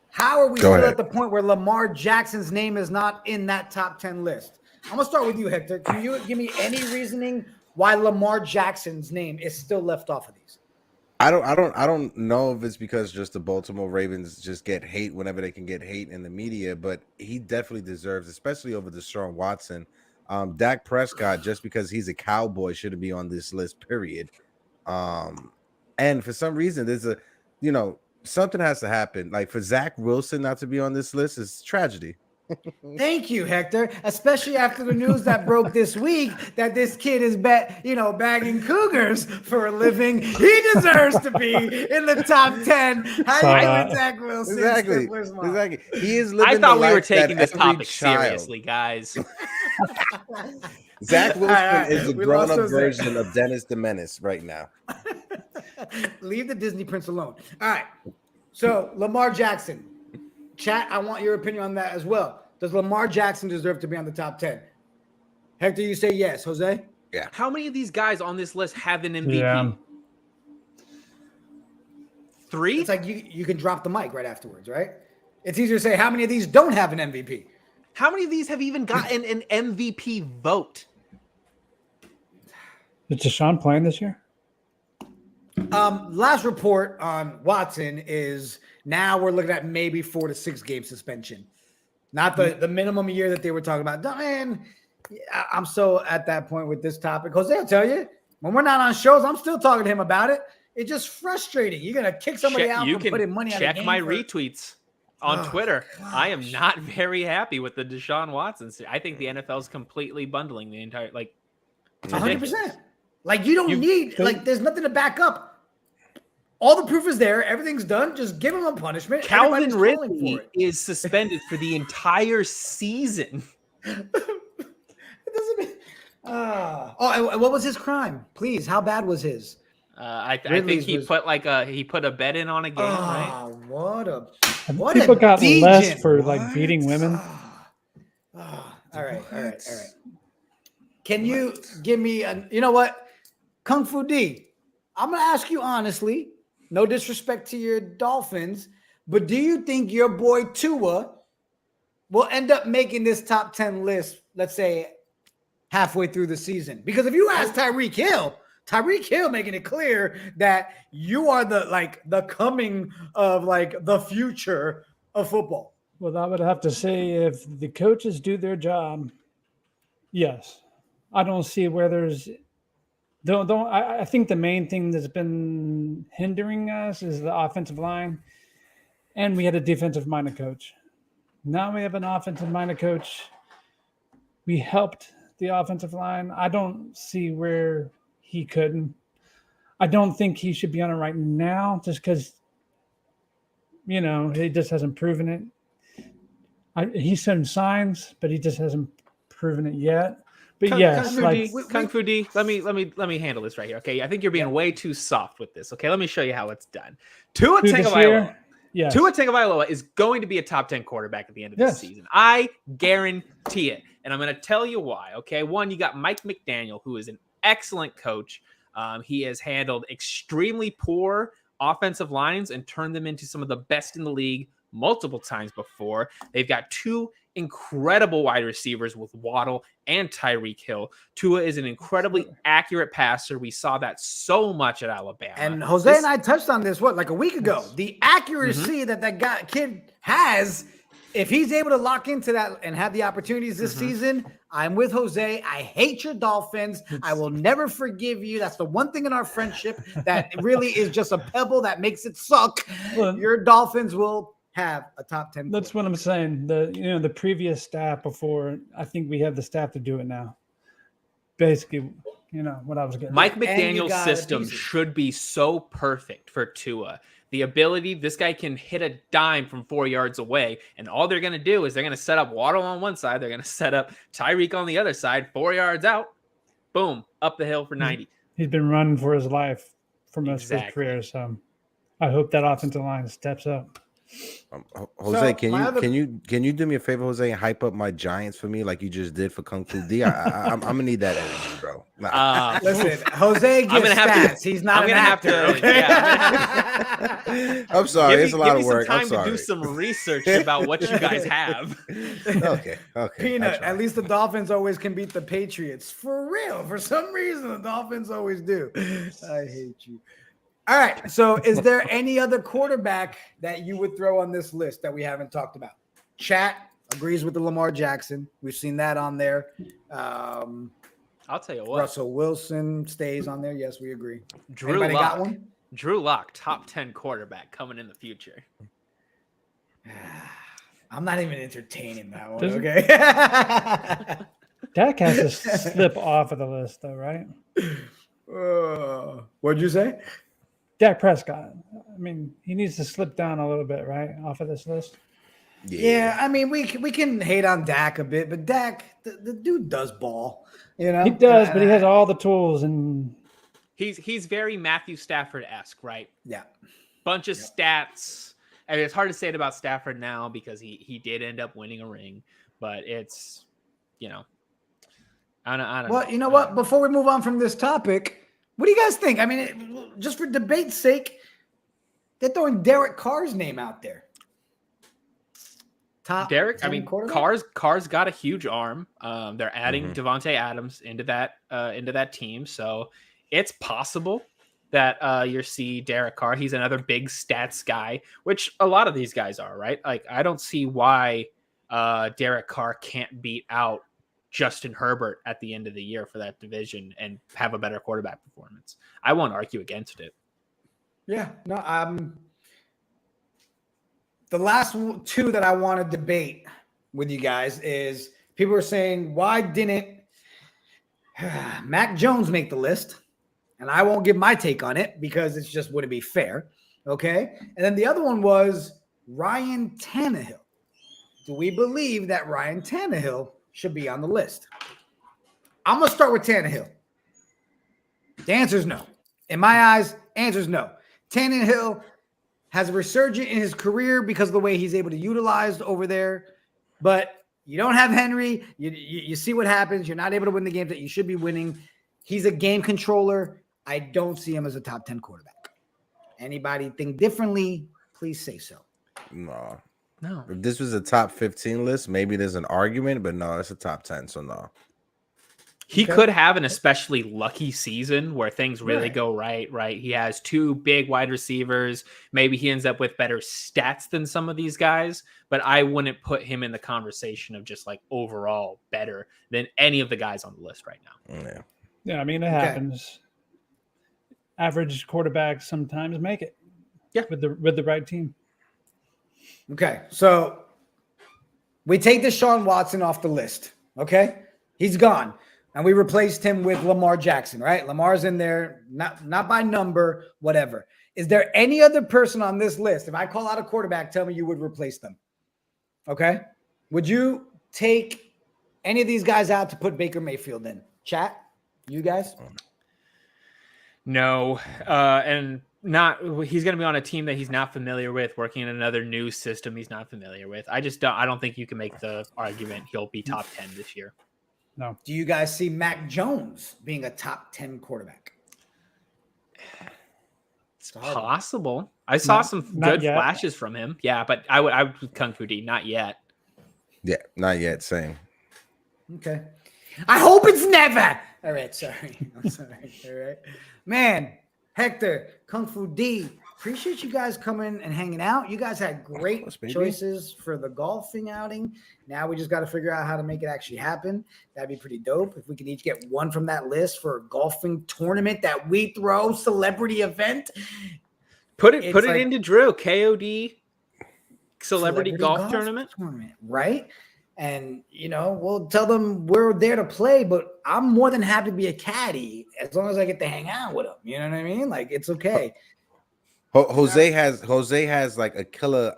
How are we still at the point where Lamar Jackson's name is not in that top 10 list? I'm going to start with you, Hector. Can you give me any reasoning why Lamar Jackson's name is still left off of these?
I don't know if it's because just the Baltimore Ravens just get hate whenever they can get hate in the media, but he definitely deserves, especially over Deshaun Watson. Dak Prescott, just because he's a Cowboy, shouldn't be on this list, period. And for some reason, there's something has to happen. Like for Zach Wilson not to be on this list is tragedy.
Thank you, Hector. Especially after the news that broke this week that this kid is bagging cougars for a living. He deserves to be in the top 10. How you with Zach Wilson?
Exactly. He is living.
I thought
we
were taking this topic seriously, guys.
Zach Wilson is a grown-up version of Dennis the Menace right now.
Leave the Disney Prince alone. All right. So Lamar Jackson. Chat, I want your opinion on that as well. Does Lamar Jackson deserve to be on the top 10? Hector, you say yes. Jose?
Yeah.
How many of these guys on this list have an MVP?
Yeah.
3?
It's like you can drop the mic right afterwards, right? It's easier to say how many of these don't have an MVP.
How many of these have even gotten an MVP vote?
Is Deshaun playing this year?
Last report on Watson is now we're looking at maybe 4 to 6 game suspension. Not the minimum year that they were talking about. Man, I'm so at that point with this topic. Jose, I'll tell you, when we're not on shows, I'm still talking to him about it. It's just frustrating. You're going to kick somebody out for putting money on the game.
Check my retweets on Twitter. Gosh. I am not very happy with the Deshaun Watson. I think the NFL is completely bundling the entire,
100%. Like you don't need, there's nothing to back up. All the proof is there. Everything's done. Just give him a punishment.
Calvin Ridley is suspended for the entire season.
It doesn't mean. And what was his crime? Please, how bad was his?
I think he put a bet in on a game. Right?
What
people got
degen.
less for beating women.
All right. Can you give me you know what? Kung Fu D, I'm going to ask you honestly, No disrespect to your Dolphins, but do you think your boy Tua will end up making this top 10 list, let's say, halfway through the season? Because if you ask Tyreek Hill making it clear that you are the coming of the future of football.
Well, I would have to say if the coaches do their job, yes. I don't see where there's I think the main thing that's been hindering us is the offensive line, and we had a defensive-minded coach. Now we have an offensive-minded coach. We helped the offensive line. I don't see where he couldn't. I don't think he should be on it right now just because, he just hasn't proven it. He's shown signs, but he just hasn't proven it yet. But
Kung Fu D, let me handle this right here. Okay, I think you're being way too soft with this. Okay, let me show you how it's done. Tua Tagovailoa is going to be a top 10 quarterback at the end of the season. I guarantee it, and I'm going to tell you why. Okay, one, you got Mike McDaniel, who is an excellent coach. He has handled extremely poor offensive lines and turned them into some of the best in the league multiple times before. They've got two incredible wide receivers with Waddle and Tyreek Hill. Tua is an incredibly accurate passer. We saw that so much at Alabama.
And Jose and I touched on this, a week ago. The accuracy that kid has, if he's able to lock into that and have the opportunities this season, I'm with Jose. I hate your Dolphins. I will never forgive you. That's the one thing in our friendship that really is just a pebble that makes it suck.
Well,
your Dolphins will have a top 10.
That's what I'm saying. The previous staff before, I think we have the staff to do it now. Basically, what I was getting.
Mike McDaniel's system should be so perfect for Tua. The ability, this guy can hit a dime from 4 yards away, and all they're going to do is they're going to set up Waddle on one side, they're going to set up Tyreek on the other side, 4 yards out, boom, up the hill for 90.
He's been running for his life for most of his career, so I hope that offensive line steps up.
Jose, can you do me a favor, Jose, and hype up my Giants for me like you just did for Kung Fu D? I'm gonna need that energy, bro.
Listen, Jose gives stats. He's not an actor.
I'm sorry, it's a lot of work.
Give me some time to do some research about what you guys have.
Okay.
Peanut, at least the Dolphins always can beat the Patriots. For real. For some reason, the Dolphins always do. I hate you. All right. So is there any other quarterback that you would throw on this list that we haven't talked about? Chat agrees with the Lamar Jackson. We've seen that on there.
I'll tell you what.
Russell Wilson stays on there. Yes, we agree.
Drew Lock, top 10 quarterback coming in the future.
I'm not even entertaining that one. Okay.
Dak has to slip off of the list, though, right?
What'd you say?
Dak Prescott. I mean, he needs to slip down a little bit, right, off of this list.
Yeah, I mean, we can hate on Dak a bit, but Dak, the dude does ball.
He does, but he has all the tools, and
he's very Matthew Stafford-esque, right?
Yeah,
bunch of stats. I mean, it's hard to say it about Stafford now because he did end up winning a ring, but it's I don't know.
Well, you know what? Before we move on from this topic, what do you guys think? I mean, just for debate's sake, they're throwing Derek Carr's name out there.
Carr's got a huge arm. They're adding Devontae Adams into that team, so it's possible that you see Derek Carr. He's another big stats guy, which a lot of these guys are, right? Like, I don't see why Derek Carr can't beat out Justin Herbert at the end of the year for that division and have a better quarterback performance. I won't argue against it.
Yeah, no, the last two that I want to debate with you guys is people are saying, why didn't Mac Jones make the list? And I won't give my take on it because it just wouldn't be fair. Okay. And then the other one was Ryan Tannehill. Do we believe that Ryan Tannehill should be on the list? I'm going to start with Tannehill. The answer is no. In my eyes, answer is no. Tannehill has a resurgence in his career because of the way he's able to utilize over there. But you don't have Henry. You see what happens. You're not able to win the games that you should be winning. He's a game controller. I don't see him as a top 10 quarterback. Anybody think differently, please say so.
No.
No.
If this was a top 15 list, maybe there's an argument, but no, it's a top 10, so no.
He
Okay.
could have an especially lucky season where things really
Right.
go right. He has 2 big wide receivers. Maybe he ends up with better stats than some of these guys, but I wouldn't put him in the conversation of just like overall better than any of the guys on the list right now.
Yeah.
Yeah, I mean, it happens. Average quarterbacks sometimes make it.
Yeah.
With the right team.
Okay, so we take Deshaun Watson off the list. Okay, he's gone, and we replaced him with Lamar Jackson. Right, Lamar's in there, not by number, whatever. Is there any other person on this list? If I call out a quarterback, tell me you would replace them. Okay, would you take any of these guys out to put Baker Mayfield in? Chat, you guys?
No, and he's going to be on a team that he's not familiar with, working in another new system he's not familiar with. I don't think you can make the argument he'll be top 10 this year.
No.
Do you guys see Mac Jones being a top 10 quarterback?
It's possible. I saw some
not
good
yet.
flashes from him. Yeah, but I would Kung Fu D, not yet.
Yeah, not yet. Same.
Okay. I hope it's never. All right, sorry. I'm sorry. All right. Man, Hector, Kung Fu D, appreciate you guys coming and hanging out. You guys had great
course, baby.
choices for the golfing outing. Now we just got to figure out how to make it actually happen. That'd be pretty dope if we could each get one from that list for a golfing tournament that we throw, celebrity event.
Put it
It's
into Drew. KOD celebrity golf tournament.
Right? And, we'll tell them we're there to play, but I'm more than happy to be a caddy as long as I get to hang out with them. You know what I mean? Like, it's okay.
Jose has like a killer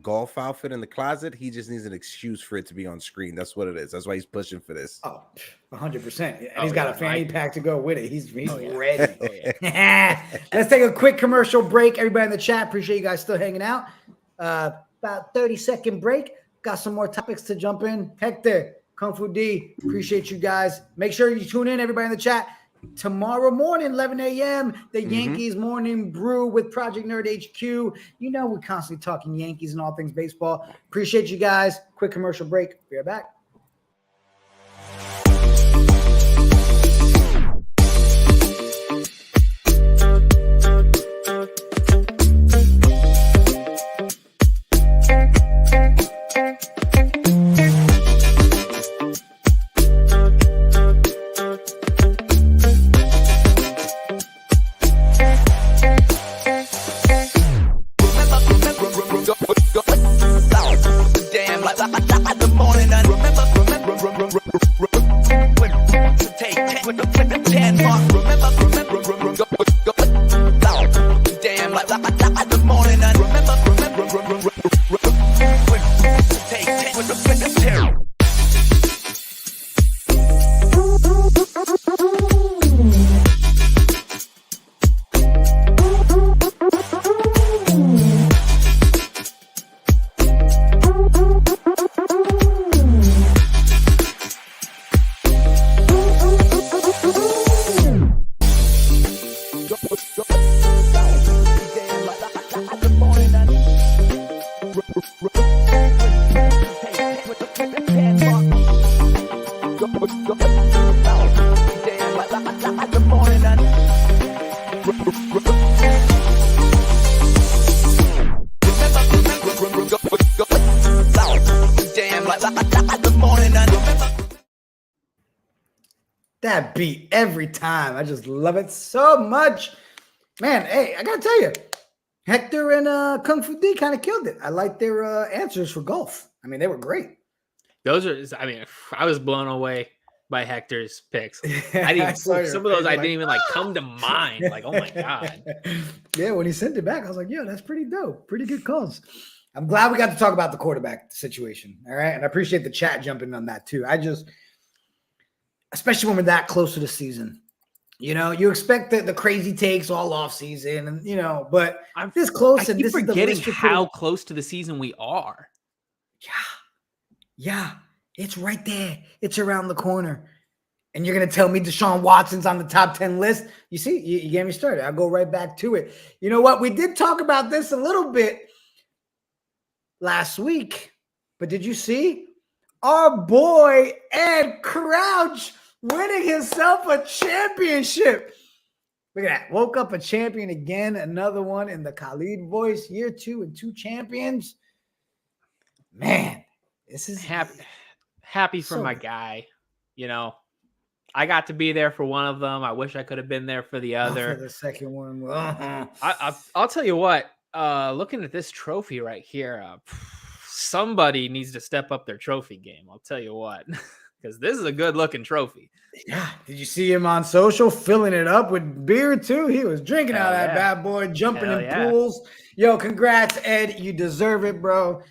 golf outfit in the closet. He just needs an excuse for it to be on screen. That's what it is. That's why he's pushing for this.
Oh, 100%. And he's got a fanny pack to go with it. He's ready.
Oh, yeah.
Let's take a quick commercial break. Everybody in the chat, appreciate you guys still hanging out. About 30-second break. Got some more topics to jump in. Hector, Kung Fu D, appreciate you guys. Make sure you tune in, everybody in the chat. Tomorrow morning, 11 a.m., the Yankees Morning Brew with Project Nerd HQ. We're constantly talking Yankees and all things baseball. Appreciate you guys. Quick commercial break. Be right back. That beat every time. I just love it so much. Man, hey, I gotta tell you, Hector and Kung Fu D kind of killed it. I like their answers for golf. I mean, they were great.
I was blown away by Hector's picks. Some of those I didn't even come to mind. Like, oh my God.
Yeah, when he sent it back, I was like, yo, that's pretty dope. Pretty good calls. I'm glad we got to talk about the quarterback situation. All right. And I appreciate the chat jumping on that too. Especially when we're that close to the season, you expect the crazy takes all off season and, but I'm this close.
And this is forgetting how close to the season we are.
Yeah. It's right there. It's around the corner. And you're going to tell me Deshaun Watson's on the top 10 list? You see, you gave me started. I'll go right back to it. You know what? We did talk about this a little bit last week, but did you see our boy Ed Crouch winning himself a championship? Look at that. Woke up a champion again. Another one in the Khalid voice. Year 2 and 2 champions. Man, this is
happy for my guy. You know, I got to be there for one of them. I wish I could have been there for the other.
For the second one.
I'll tell you what, looking at this trophy right here, somebody needs to step up their trophy game. I'll tell you what, because this is a good looking trophy.
Yeah. Did you see him on social filling it up with beer too? He was drinking out of that bad boy, jumping in pools. Yo, congrats, Ed. You deserve it, bro.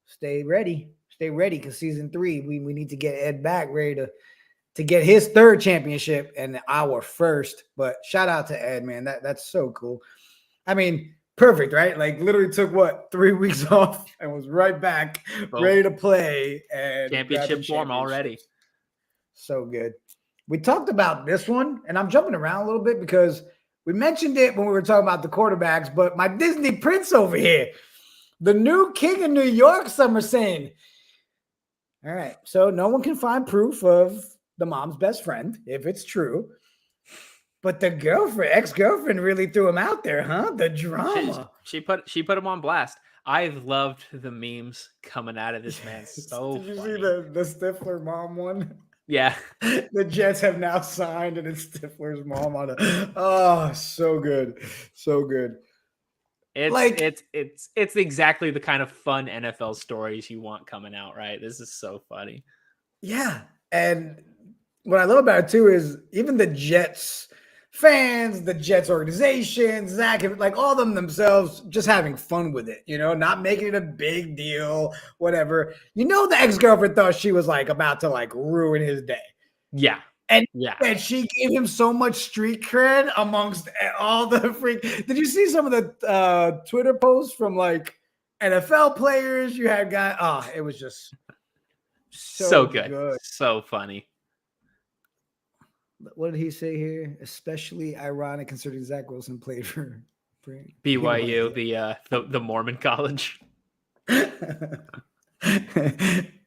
Stay ready. Stay ready, because season 3, we need to get Ed back ready to get his 3rd championship and our 1st. But shout out to Ed, man. That's so cool. I mean, perfect, right? Like literally took 3 weeks off and was right back, ready to play and
championship form already.
So good. We talked about this one, and I'm jumping around a little bit because we mentioned it when we were talking about the quarterbacks, but my Disney prince over here, the new king of New York, some are saying. All right, so no one can find proof of the mom's best friend, if it's true. But the ex-girlfriend really threw him out there, huh? The drama.
She put him on blast. I've loved the memes coming out of this man. So
Did you
funny.
see the Stifler mom one?
Yeah.
The Jets have now signed, and it's Stifler's mom on it. Oh, so good. So good.
It's exactly the kind of fun NFL stories you want coming out, right? This is so funny.
Yeah. And what I love about it too is even the Jets fans, the Jets organization, Zach, like all of them themselves just having fun with it, not making it a big deal, whatever. The ex-girlfriend thought she was about to ruin his day.
Yeah.
And she gave him so much street cred amongst all the freak. Did you see some of the Twitter posts from NFL players? You had guys. Oh, it was just
so good. So funny.
What did he say here? Especially ironic considering Zach Wilson played for
BYU, the Mormon college.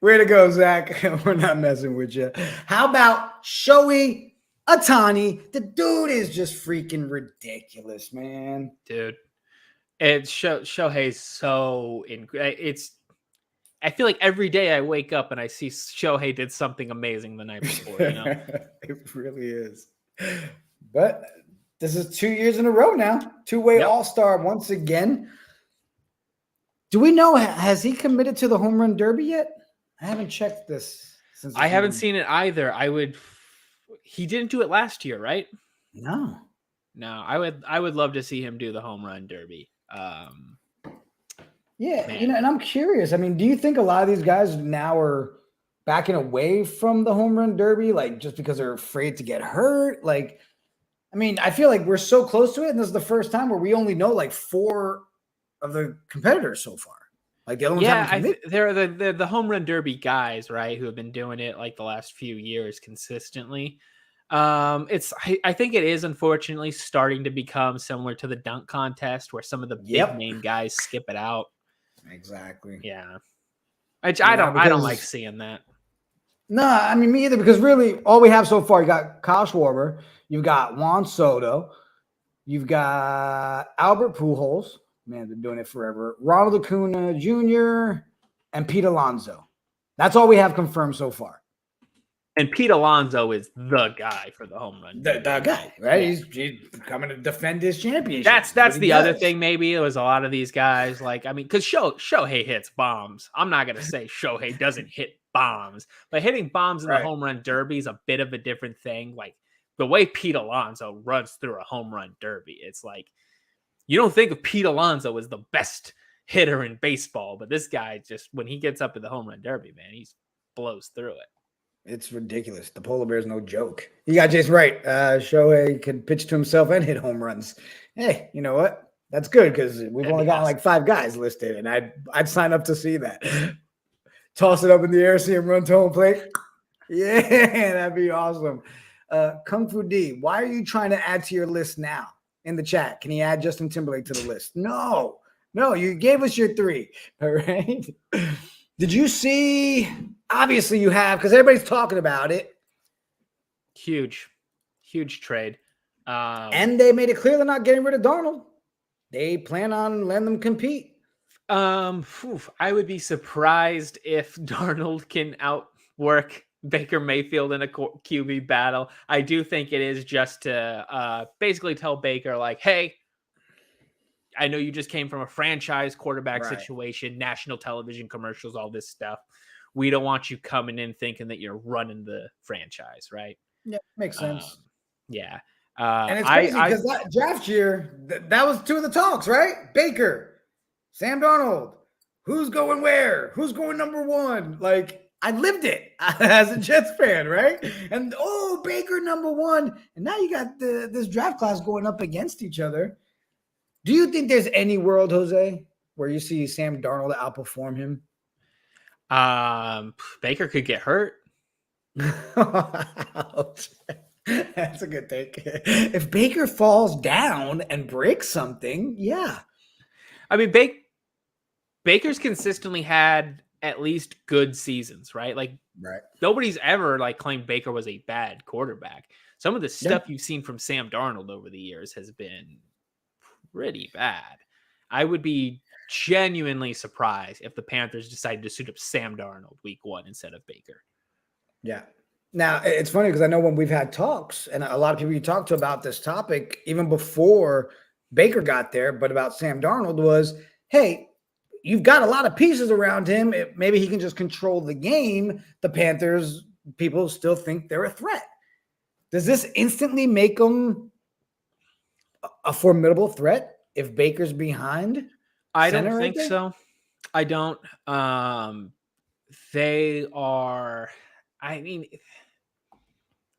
Way to go, Zach. We're not messing with you. How about Shohei Ohtani? The dude is just freaking ridiculous, man.
Dude, it's Shohei's so I feel like every day I wake up and I see Shohei did something amazing the night before.
It really is. But this is 2 years in a row now. Two-way all-star once again. Do we know, has he committed to the home run derby yet? I haven't checked this.
I haven't seen it either. He didn't do it last year, right?
No.
I would love to see him do the home run derby.
Yeah, and I'm curious. I mean, do you think a lot of these guys now are backing away from the home run derby, just because they're afraid to get hurt? I feel like we're so close to it, and this is the first time where we only know 4 of the competitors so far. The other ones
they're the home run derby guys, right, who have been doing it the last few years consistently. I think it is unfortunately starting to become similar to the dunk contest, where some of the big name guys skip it out.
Exactly.
Yeah. I don't like seeing that.
No, me either, because really all we have so far, you got Kyle Schwarber, you've got Juan Soto, you've got Albert Pujols. Man, been doing it forever. Ronald Acuna Jr. and Pete Alonso. That's all we have confirmed so far.
And Pete Alonso is the guy for the home run.
The guy, right? Yeah. He's coming to defend his championship.
That's the other thing. Maybe it was a lot of these guys. Because Shohei hits bombs. I'm not gonna say Shohei doesn't hit bombs, but hitting bombs in the home run derby is a bit of a different thing. The way Pete Alonso runs through a home run derby, it's you don't think of Pete Alonso as the best hitter in baseball, but this guy just, when he gets up in the home run derby, man, he blows through it.
It's ridiculous. The polar bear is no joke. You got Jason right. Shohei could pitch to himself and hit home runs. Hey, you know what? That's good, because we've only got 5 guys listed, and I'd sign up to see that. Toss it up in the air, see him run to home plate. Yeah, that'd be awesome. Kung Fu D, why are you trying to add to your list now in the chat? Can he add Justin Timberlake to the list? No, you gave us your 3. All right. Did you see? Obviously, you have, because everybody's talking about it.
Huge trade.
And they made it clear they're not getting rid of Darnold. They plan on letting them compete.
I would be surprised if Darnold can outwork Baker Mayfield in a QB battle. I do think it is just to basically tell Baker, like, hey, I know you just came from a franchise quarterback situation, national television commercials, all this stuff. We don't want you coming in thinking that you're running the franchise, right?
Yeah, makes sense.
Yeah.
And it's crazy because that draft year, that was 2 of the talks, right? Baker, Sam Darnold, who's going where? Who's going number 1? Like, I lived it as a Jets fan, right? And, Baker number 1. And now you got this draft class going up against each other. Do you think there's any world, Jose, where you see Sam Darnold outperform him?
Baker could get hurt.
That's a good take. If Baker falls down and breaks something, yeah.
I mean, Baker's consistently had at least good seasons, right? Like, nobody's ever like claimed Baker was a bad quarterback. Some of the stuff you've seen from Sam Darnold over the years has been pretty bad. I would be genuinely surprised if the Panthers decided to suit up Sam Darnold week 1 instead of Baker.
Yeah. Now, it's funny because I know when we've had talks, and a lot of people you talked to about this topic, even before Baker got there, but about Sam Darnold was, hey, you've got a lot of pieces around him. Maybe he can just control the game. The Panthers, people still think they're a threat. Does this instantly make them a formidable threat if Baker's behind?
I don't think so. I don't. They are, I mean,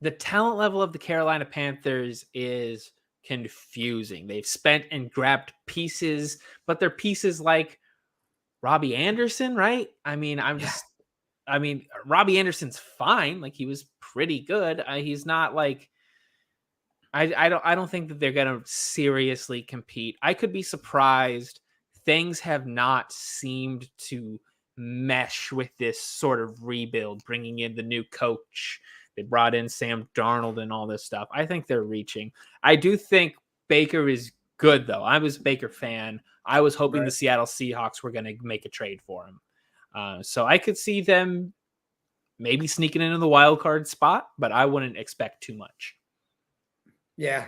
the talent level of the Carolina Panthers is confusing. They've spent and grabbed pieces, but they're pieces like Robbie Anderson, right? I mean, Robbie Anderson's fine. Like, he was pretty good. He's not like, I don't think that they're going to seriously compete. I could be surprised. Things have not seemed to mesh with this sort of rebuild, bringing in the new coach. They brought in Sam Darnold and all this stuff. I think they're reaching. I do think Baker is good, though. I was a Baker fan. I was hoping the Seattle Seahawks were going to make a trade for him. So I could see them maybe sneaking into the wild card spot, but I wouldn't expect too much.
Yeah.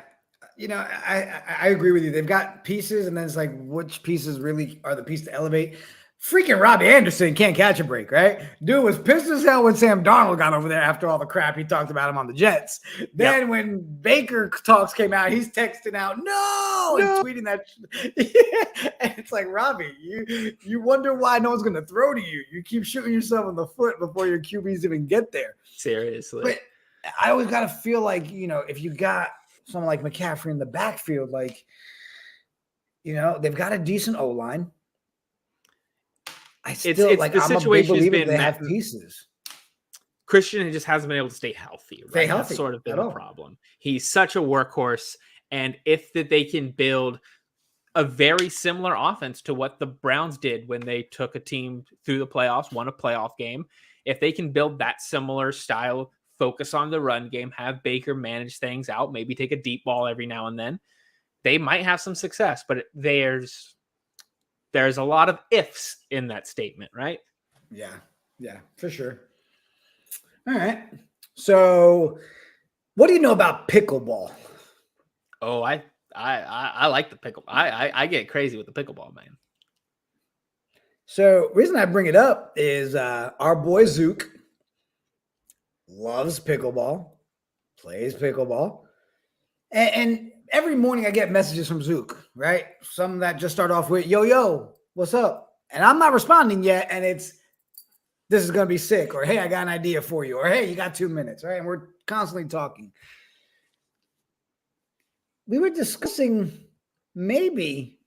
You know, I agree with you. They've got pieces, and then it's like, which pieces really are the piece to elevate? Freaking Robbie Anderson can't catch a break, right? Dude was pissed as hell when Sam Darnold got over there after all the crap he talked about him on the Jets. Then when Baker talks came out, he's texting out, no, and tweeting that. And it's like, Robbie, you wonder why no one's going to throw to you. You keep shooting yourself in the foot before your QBs even get there.
Seriously.
But I always got to feel like, you know, if you got someone like McCaffrey in the backfield, like, you know, they've got a decent O-line. I still
it's
like,
the
I'm a big
situation
believer they have pieces.
Christian just hasn't been able to stay healthy. Right?
Stay healthy.
That's sort of been the problem. He's such a workhorse. And if they can build a very similar offense to what the Browns did when they took a team through the playoffs, won a playoff game, if they can build that similar style, focus on the run game, have Baker manage things out, maybe take a deep ball every now and then, they might have some success. But there's a lot of ifs in that statement, right?
Yeah, for sure. All right. So what do you know about pickleball?
Oh, I like the pickle. I get crazy with the pickleball, man.
So reason I bring it up is our boy Zook loves pickleball, plays pickleball. And every morning I get messages from Zook, right? Some that just start off with, yo, what's up? And I'm not responding yet. And it's, this is going to be sick. Or, hey, I got an idea for you. Or, hey, you got 2 minutes, right? And we're constantly talking. We were discussing maybe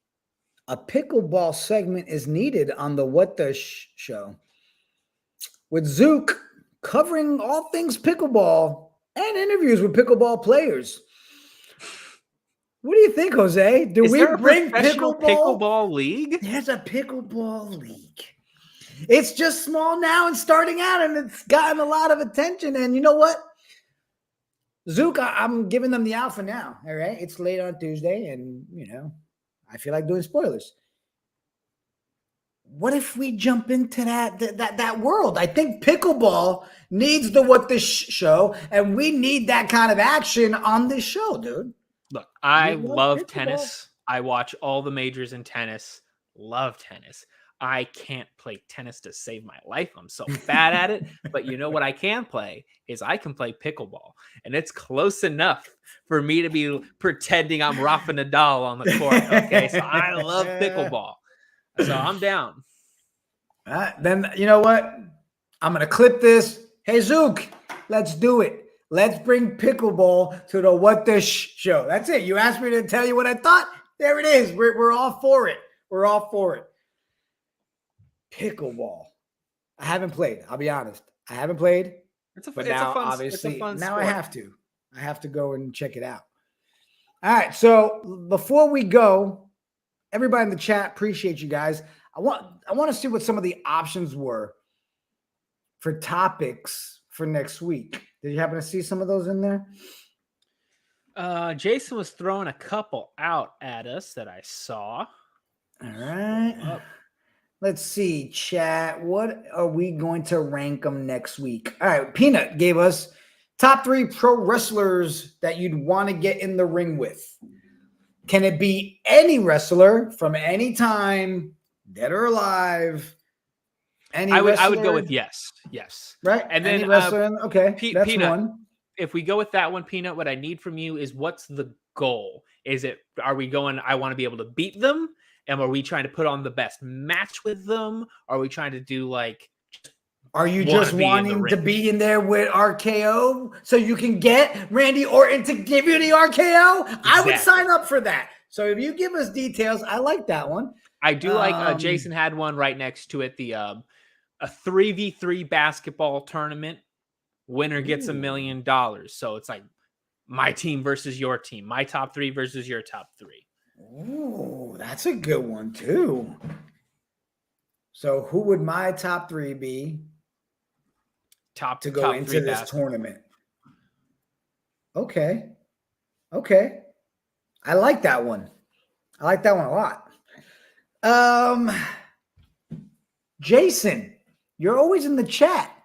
a pickleball segment is needed on the What the Show with Zook covering all things pickleball and interviews with pickleball players. What do you think, Jose? Do
Is
we
there a
bring
professional
pickleball?
pickleball league?
There's a pickleball league. It's just small now and starting out, and it's gotten a lot of attention. And you know what? Zook, I'm giving them the alpha now. All right. It's late on Tuesday, and I feel like doing spoilers. What if we jump into that world? I think pickleball needs the What the Show, and we need that kind of action on this show, dude.
Look, I
You love
love
pickleball?
tennis. I watch all the majors in tennis. Love tennis. I can't play tennis to save my life. I'm so bad at it. But you know what I can play is I can play pickleball. And it's close enough for me to be pretending I'm Rafa Nadal on the court. Okay, so I love pickleball. So I'm down.
Then you know what? I'm going to clip this. Hey, Zook, let's do it. Let's bring pickleball to the What the Show. That's it. You asked me to tell you what I thought. There it is. We're all for it. We're all for it. Pickleball. I haven't played. I'll be honest. I haven't played. But now, obviously, now I have to. I have to go and check it out. All right. So before we go, everybody in the chat, appreciate you guys. I want to see what some of the options were for topics for next week. Did you happen to see some of those in there?
Jason was throwing a couple out at us that I saw.
All right. Let's see, chat. What are we going to rank them next week? All right. Peanut gave us top 3 pro wrestlers that you'd want to get in the ring with. Can it be any wrestler from any time, dead or alive?
I would go with yes.
Right.
And then
any wrestler. Okay. That's
Peanut,
one.
If we go with that one, Peanut, what I need from you is what's the goal? Are we going, I want to be able to beat them? And are we trying to put on the best match with them? Are we trying to do
are you just wanting to be in there with RKO so you can get Randy Orton to give you the RKO? Exactly. I would sign up for that. So if you give us details, I like that one.
I do like Jason had one right next to it, the a 3v3 basketball tournament. Winner gets $1 million. So it's like my team versus your team, my top 3 versus your top 3.
Ooh, that's a good one too. So who would my top 3 be? To go into this tournament. Okay. I like that one. I like that one a lot. Jason, you're always in the chat.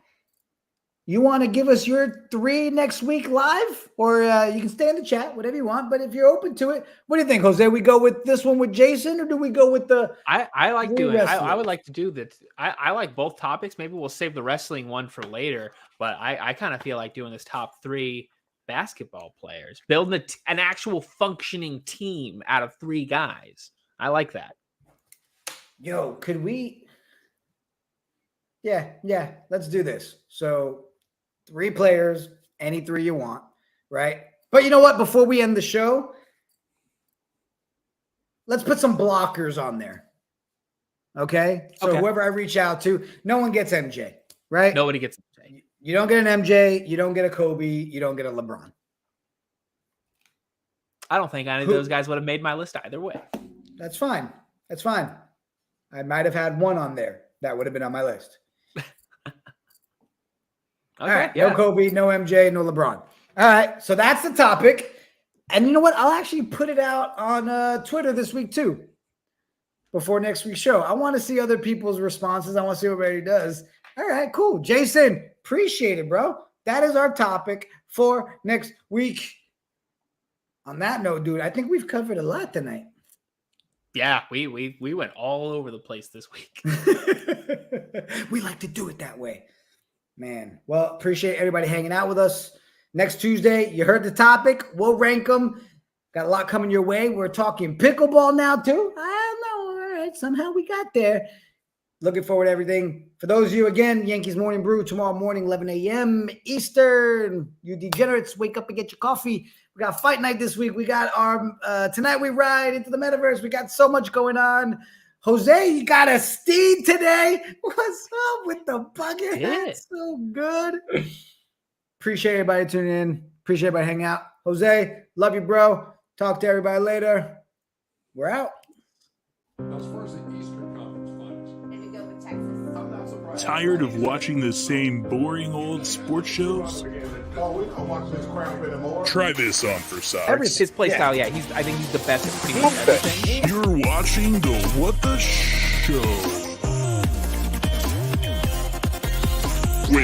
You want to give us your 3 next week live, or you can stay in the chat, whatever you want. But if you're open to it, what do you think, Jose? We go with this one with Jason, or do we go with the?
I like doing. I would like to do that. I like both topics. Maybe we'll save the wrestling one for later. But I kind of feel like doing this top 3 basketball players, building an actual functioning team out of 3 guys. I like that.
Yo, could we? Yeah. Let's do this. So 3 players, any 3 you want, right? But you know what? Before we end the show, let's put some blockers on there. Okay? So whoever I reach out to, no one gets MJ, right?
Nobody gets MJ.
You don't get an MJ, you don't get a Kobe, you don't get a LeBron.
I don't think any of those guys would have made my list either way.
That's fine. I might have had one on there that would have been on my list. All right. Yeah. No Kobe, no MJ, no LeBron. All right. So that's the topic. And you know what? I'll actually put it out on Twitter this week too. Before next week's show. I want to see other people's responses. I want to see what everybody does. All right, cool. Jason, appreciate it, bro. That is our topic for next week. On that note, dude, I think we've covered a lot tonight.
Yeah, we went all over the place this week.
We like to do it that way. Man, well, appreciate everybody hanging out with us. Next Tuesday, you heard the topic. We'll rank them. Got a lot coming your way. We're talking pickleball now, too. I don't know. All right, somehow we got there. Looking forward to everything. For those of you, again, Yankees Morning Brew tomorrow morning, 11 a.m. Eastern. You degenerates, wake up and get your coffee. We got fight night this week. We got our Tonight We Ride into the Metaverse. We got so much going on. Jose, you got a steed today. What's up with the bucket hat?
Yeah.
So good. Appreciate everybody tuning in. Appreciate everybody hanging out. Jose, love you, bro. Talk to everybody later. We're out.
As far as the Eastern Conference Finals,
And we go with Texas.
I'm not surprised.
Tired of watching the same boring old sports shows?
Oh, we don't watch this crap anymore.
Try this on for size.
His play style, I think he's the best at pretty much everything.
You're watching the What the Show.